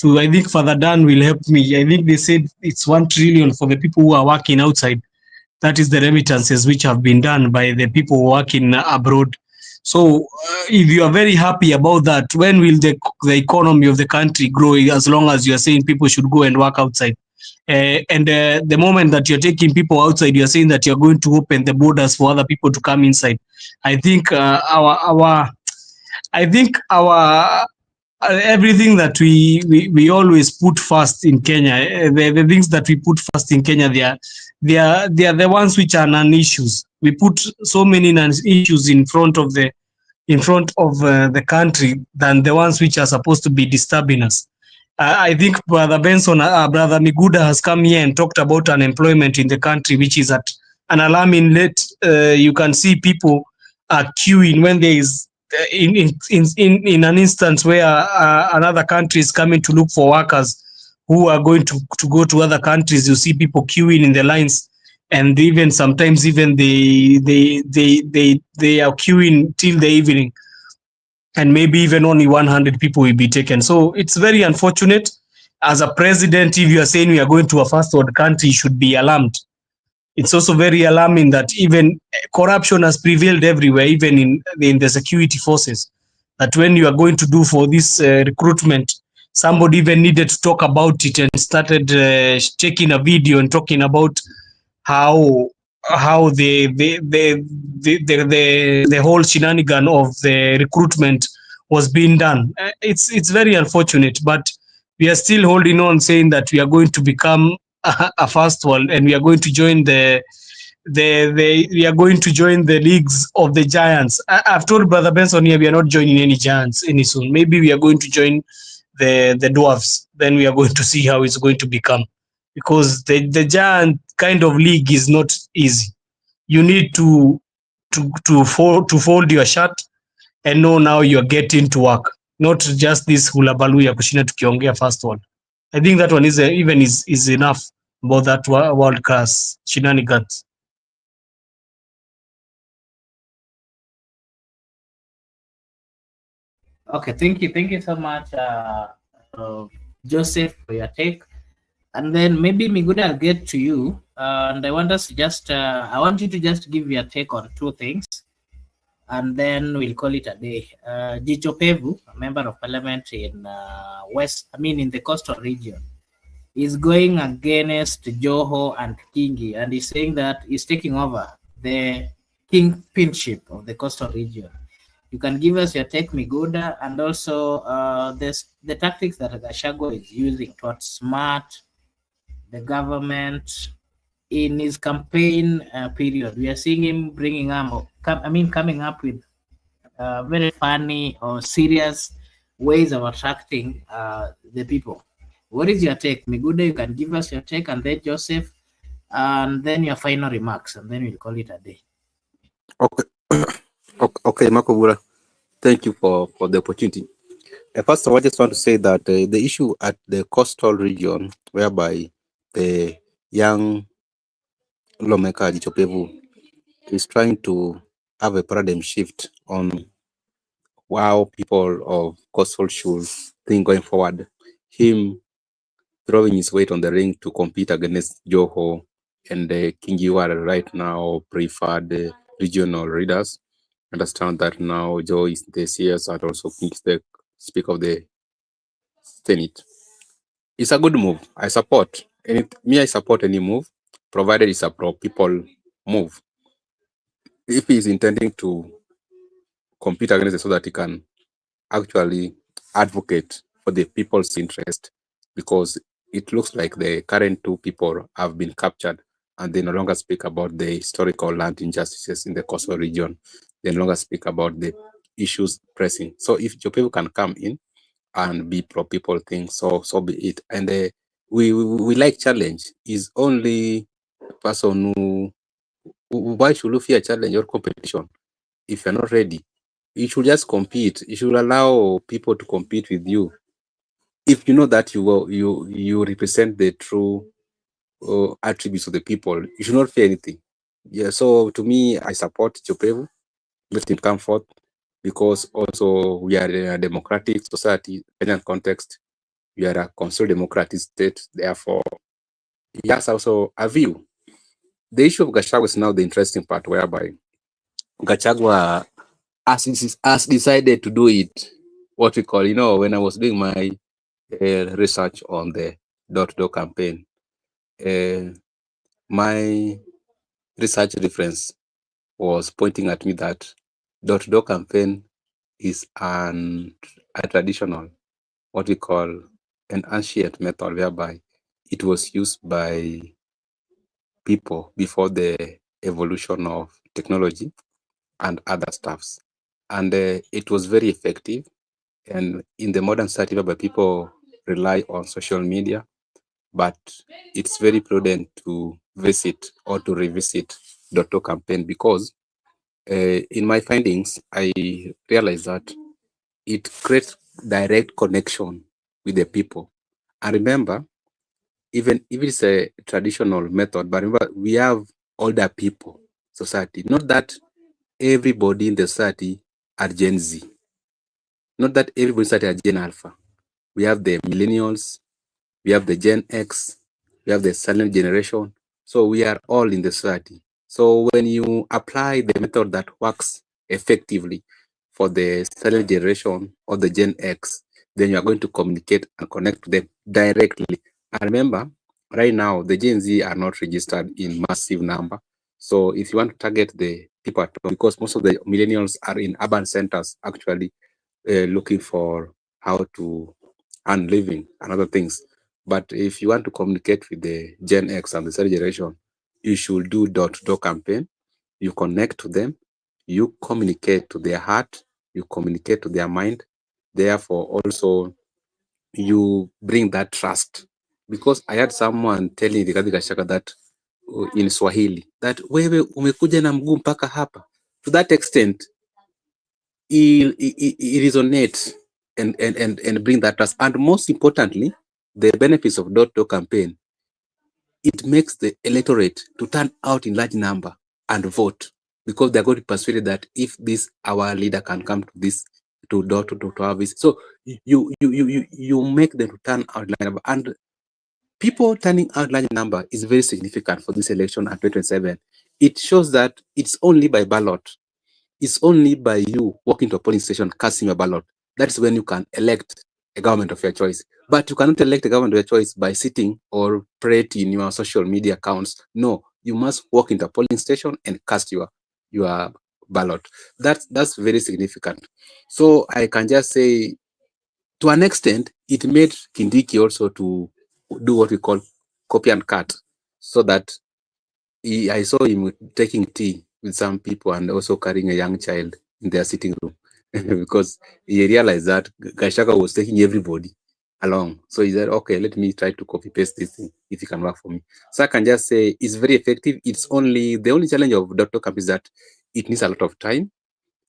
I think Father Dan will help me. I think they said it's 1 trillion for the people who are working outside. That is the remittances which have been done by the people working abroad. So if you are very happy about that, when will the economy of the country grow, as long as you are saying people should go and work outside? The moment that you're taking people outside, you're saying that you're going to open the borders for other people to come inside. I think our everything that we always put first in Kenya, the things that we put first in Kenya, they are the ones which are non-issues. We put so many non-issues in front of the country than the ones which are supposed to be disturbing us. I think Brother Benson, Brother Miguda has come here and talked about unemployment in the country, which is at an alarming rate. You can see people are queuing when there is in an instance where another country is coming to look for workers who are going to go to other countries. You see people queuing in the lines, and even sometimes even they are queuing till the evening, and maybe even only 100 people will be taken. So it's very unfortunate. As a president, if you are saying we are going to a first world country, you should be alarmed. It's also very alarming that even corruption has prevailed everywhere, even in the security forces. That when you are going to do for this recruitment, somebody even needed to talk about it and started taking a video and talking about how the whole shenanigan of the recruitment was being done. It's very unfortunate, but we are still holding on, saying that we are going to become a first world, and we are going to join we are going to join the leagues of the giants. I've told Brother Benson here we are not joining any giants any soon. Maybe we are going to join the dwarves. Then we are going to see how it's going to become, because the giant kind of league is not easy. You need to fold your shirt and know now you're getting to work, not just this hulabaloo ya kushinda tukiongea first world. I think that one is enough about that world class shenanigans. Okay, thank you so much, Joseph, for your take. And then maybe Miguda, I'll get to you. And I want us to just, I want you to just give your take on two things, and then we'll call it a day. Jicho Pevu, a member of parliament in in the coastal region, is going against Joho and Kingi, and he's saying that he's taking over the kingpinship of the coastal region. You can give us your take, Miguda, and also the tactics that Gachagua is using to outsmart the government in his campaign period. We are seeing him coming up with very funny or serious ways of attracting the people. What is your take, Miguda? You can give us your take, and then Joseph, and then your final remarks, and then we'll call it a day. Okay, okay, Makobura, thank you for the opportunity. First of all, I just want to say that the issue at the coastal region, whereby the young lawmaker Jicho Pevu is trying to have a paradigm shift on how people of coastal should think going forward. Him throwing his weight on the ring to compete against Joho and Kingi, who are right now preferred regional leaders. Understand that now Joe is the CS and also Kingi is the Speaker of the Senate. It's a good move. I support. I support any move, provided it's a pro-people move. If he's intending to compete against it so that he can actually advocate for the people's interest, because it looks like the current two people have been captured and they no longer speak about the historical land injustices in the coastal region. They no longer speak about the issues pressing. So if your people can come in and be pro-people thing, so be it. And we like challenge. Is only a person who, why should you fear challenge or competition? If you're not ready, you should just compete. You should allow people to compete with you. If you know that you represent the true attributes of the people, you should not fear anything. Yeah, so to me, I support Pevu. Let him come forth, because also we are in a democratic society, Kenyan context. We are a constitutional democratic state. Therefore, he has also a view. The issue of Gachagua is now the interesting part, whereby Gachagua has decided to do it, what we call, when I was doing my research on the door-to-door campaign, my research reference was pointing at me that door-to-door campaign is a traditional, what we call an ancient method, whereby it was used by people before the evolution of technology and other stuffs. And it was very effective. And in the modern society, whereby people rely on social media, but it's very prudent to visit or to revisit door-to-door campaign, because in my findings, I realized that it creates direct connection with the people. And remember, even if it's a traditional method, but remember, we have older people society. Not that everybody in the society are Gen Z. Not that everybody in the society are Gen Alpha. We have the millennials, we have the Gen X, we have the silent generation. So we are all in the society. So when you apply the method that works effectively for the silent generation or the Gen X, then you are going to communicate and connect to them directly. And remember, right now, the Gen Z are not registered in massive number. So if you want to target the people at home, because most of the millennials are in urban centers, actually looking for how to earn living and other things. But if you want to communicate with the Gen X and the third generation, you should do door-to-door campaign. You connect to them, you communicate to their heart, you communicate to their mind. Therefore, also you bring that trust. Because I had someone telling Rigathi Gachagua that in Swahili, that wewe umekuja na mguu mpaka hapa. To that extent, it resonates and bring that trust. And most importantly, the benefits of door-to-door campaign, it makes the electorate to turn out in large number and vote, because they're going to be persuaded that if this our leader can come to this to door-to-door to our visit. So you make them to turn out large number, and people turning out large number is very significant for this election at 2027. It shows that it's only by ballot. It's only by you walking to a polling station, casting a ballot. That's when you can elect a government of your choice. But you cannot elect a government of your choice by sitting or praying in your social media accounts. No, you must walk into a polling station and cast your ballot. That's very significant. So I can just say, to an extent, it made Kingi also to do what we call copy and cut, so that I saw him taking tea with some people and also carrying a young child in their sitting room because he realized that Gachagua was taking everybody along. So he said, okay, let me try to copy paste this thing if it can work for me. So I can just say it's very effective. It's only the only challenge of door-to-door campaign is that it needs a lot of time.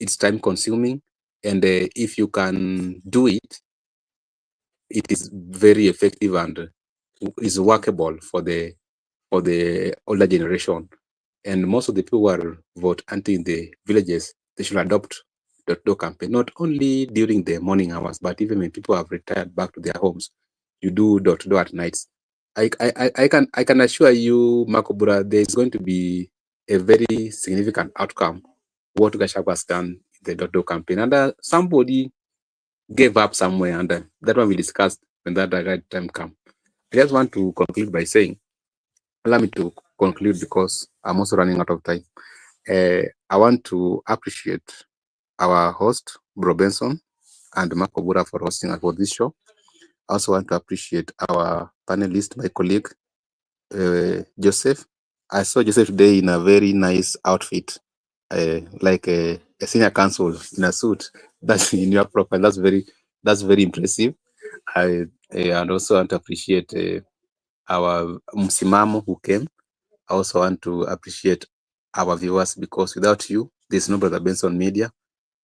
It's time consuming. And if you can do it, it is very effective and is workable for the older generation. And most of the people who are vote anti in the villages, they should adopt door-to-door campaign, not only during the morning hours, but even when people have retired back to their homes, you do door-to-door at nights. I can assure you, Makobura, there is going to be a very significant outcome what Gachagua has done in the door-to-door campaign. And somebody gave up somewhere, and that one we discussed when that right time comes. I just want to conclude by saying, allow me to conclude because I'm also running out of time. I want to appreciate our host, Bro Benson, and Makobura for hosting us for this show. I also want to appreciate our panelist, my colleague, Joseph, I saw Joseph today in a very nice outfit, like a senior counsel in a suit. That's in your profile. That's very impressive. And also want to appreciate our Msimamo who came. I also want to appreciate our viewers, because without you, there's no Brother Benson Media.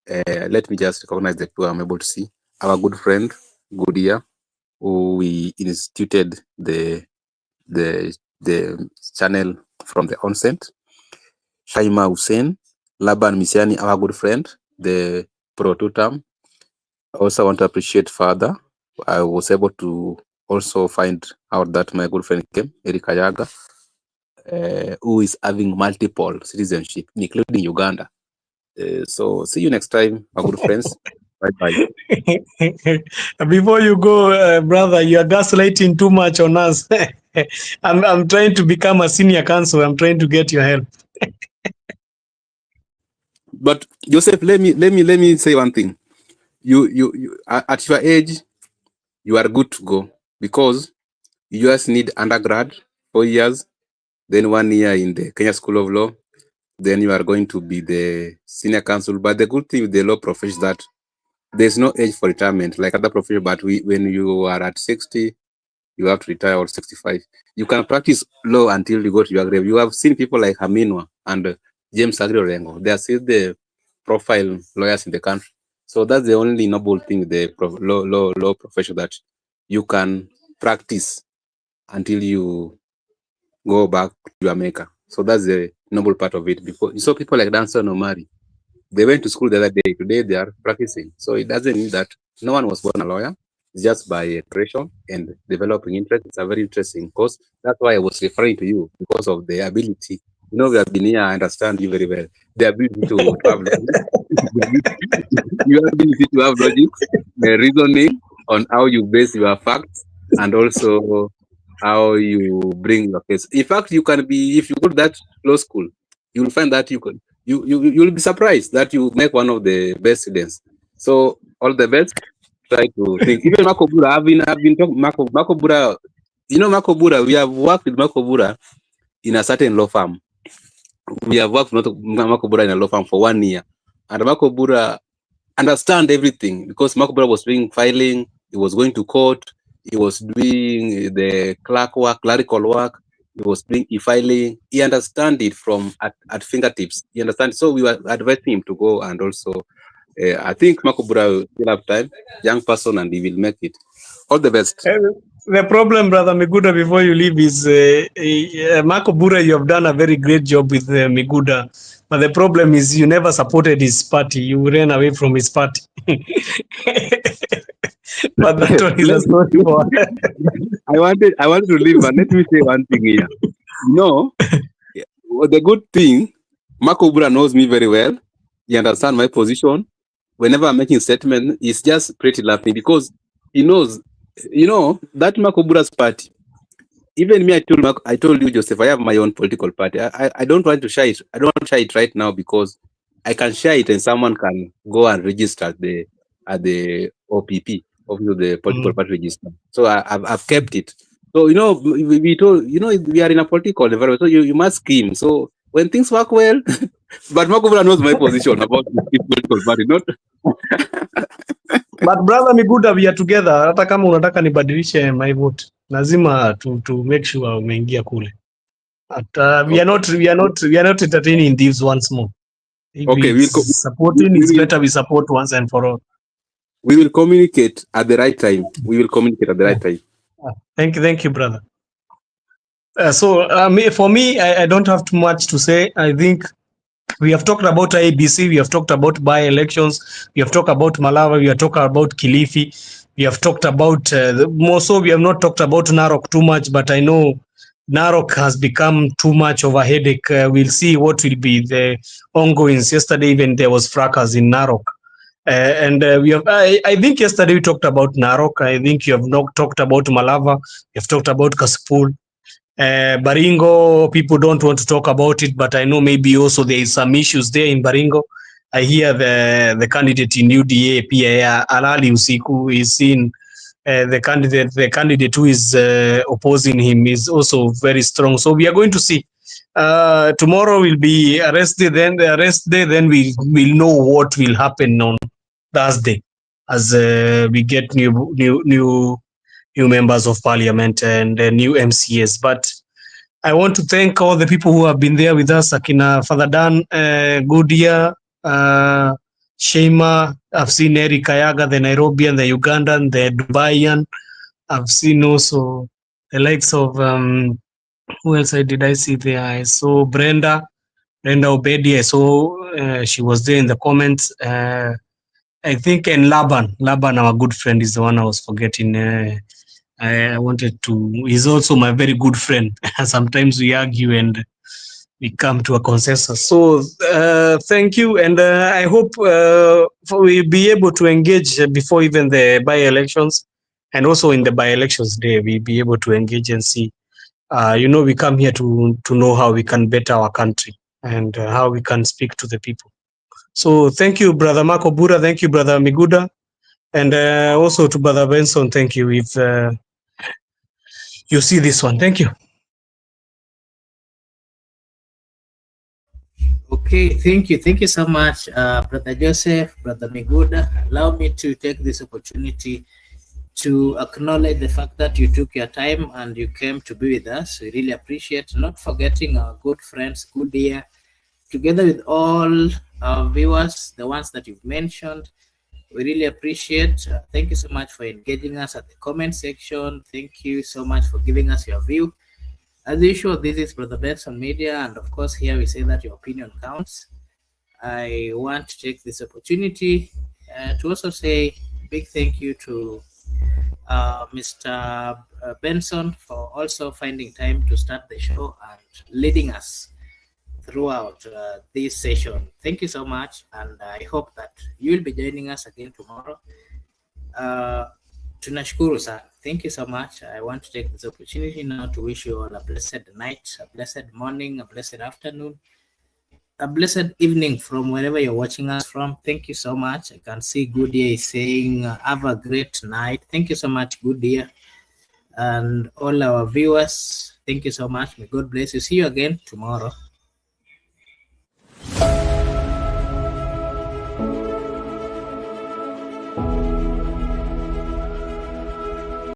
Let me just recognize the two I'm able to see. Our good friend, Goodia, who we instituted the channel from the onset. Shaima Hussein, Laban Misiani, our good friend, the Prototam. I also want to appreciate Father. I was able to also find out that my good friend came, Eric Ayaga, who is having multiple citizenship, including Uganda. So see you next time, my good friends. Bye-bye. Before you go, brother, you are gaslighting too much on us. I'm trying to become a senior counsel. I'm trying to get your help. But Joseph, let me say one thing. You at your age, you are good to go, because you just need undergrad 4 years, then 1 year in the Kenya School of Law, then you are going to be the senior counsel. But the good thing with the law profession is that there's no age for retirement like other professions. But when you are at 60, you have to retire, or 65. You can practice law until you go to your grave. You have seen people like Haminwa and James Agri-Orengo. They are still the profile lawyers in the country. So that's the only noble thing with the law profession, that you can practice until you go back to your maker. So that's the noble part of it. Before, so people like Danson Omari, they went to school the other day. Today they are practicing. So it doesn't mean that no one was born a lawyer. It's just by creation and developing interest. It's a very interesting course. That's why I was referring to you, because of the ability. You know, we have been here. I understand you very well. The ability to have your ability to have logic, reasoning on how you base your facts, and also how you bring your case. In fact, you can be, if you go to that law school, you'll find that you'll be surprised that you make one of the best students. So all the best. Try to think. Even Marco Bura, I've been talking Marco Bura. You know Marco Bura, we have worked with Marco Bura in a certain law firm. We have worked with Marco Bura in a law firm for 1 year, and Marco Bura understand everything, because Marco Bura was doing filing, he was going to court, he was doing the clerical work, he was doing e-filing. He understand it from at fingertips. He understand. So we were advising him to go, and also I think Marco Bura will still have time, young person, and he will make it. All the best. The problem, Brother Miguda, before you leave is Marco Bura, you have done a very great job with Miguda. But the problem is you never supported his party. You ran away from his party. But that one is a story for... I wanted to leave, but let me say one thing here. You know, the good thing, Marco Bura knows me very well. He understands my position. Whenever I'm making statement, he's just pretty laughing, because he knows, you know, that Marco Bura's party. Even me, I told you, Joseph, I have my own political party. I don't want to share it. I don't want to share it right now, because I can share it and someone can go and register at the OPP, of the political party register. So I've kept it. So, you know, we told, you know, we are in a political environment, so you must scheme. So when things work well, but Marco Bura knows my position about the political party, not. But Brother Miguda, we are together. Hata kama unataka nibadilishe my vote, lazima to make sure umeingia kule. But we are not entertaining these once more. If Okay, it's better we support once and for all. We will communicate at the right time. We will communicate at the right time. Thank you, brother. For me, I don't have too much to say. I think we have talked about Iebc, we have talked about by-elections, we have talked about Malava, we have talked about Kilifi, we have talked about, more so we have not talked about Narok too much, but I know Narok has become too much of a headache. We'll see what will be the ongoings. Yesterday, even there was fracas in Narok. I think yesterday we talked about Narok. I think you have not talked about Malava, you have talked about Kasipul. Baringo, people don't want to talk about it, but I know maybe also there is some issues there in Baringo. I hear the candidate in UDA, Pia Alali Usiku, is in the candidate who is opposing him is also very strong. So we are going to see. tomorrow will be arrest day. Then the arrest day. Then we'll know what will happen on Thursday as we get new members of parliament and new MCAs. But I want to thank all the people who have been there with us, Akina Father Dan, Goodia, Sheima. I've seen Eric Kayaga, the Nairobian, the Ugandan, the Dubaian. I've seen also the likes of who else did I see there? I saw Brenda Obedi. I saw she was there in the comments. I think, and Laban, our good friend, is the one I was forgetting. I wanted to. He's also my very good friend. Sometimes we argue and we come to a consensus. So thank you, and I hope we'll be able to engage before even the by-elections, and also in the by-elections day, we'll be able to engage and see. We come here to know how we can better our country and how we can speak to the people. So thank you, Brother Marco Bura. Thank you, Brother Miguda. And also to Brother Benson, thank you if you see this one. Thank you. Okay, thank you. Thank you so much, Brother Joseph, Brother Miguda. Allow me to take this opportunity to acknowledge the fact that you took your time and you came to be with us. We really appreciate, not forgetting our good friends, good ear, together with all our viewers, the ones that you've mentioned. We really appreciate. Thank you so much for engaging us at the comment section. Thank you so much for giving us your view. As usual, this is Brother Benson Media, and of course here we say that your opinion counts. I want to take this opportunity to also say a big thank you to Mr. Benson for also finding time to start the show and leading us throughout this session. Thank you so much, and I hope that you will be joining us again tomorrow. Tunashukuru sana. Thank you so much. I want to take this opportunity now to wish you all a blessed night, a blessed morning, a blessed afternoon, a blessed evening from wherever you're watching us from. Thank you so much. I can see Goodia is saying, have a great night. Thank you so much, Goodia. And all our viewers, thank you so much. May God bless you. See you again tomorrow.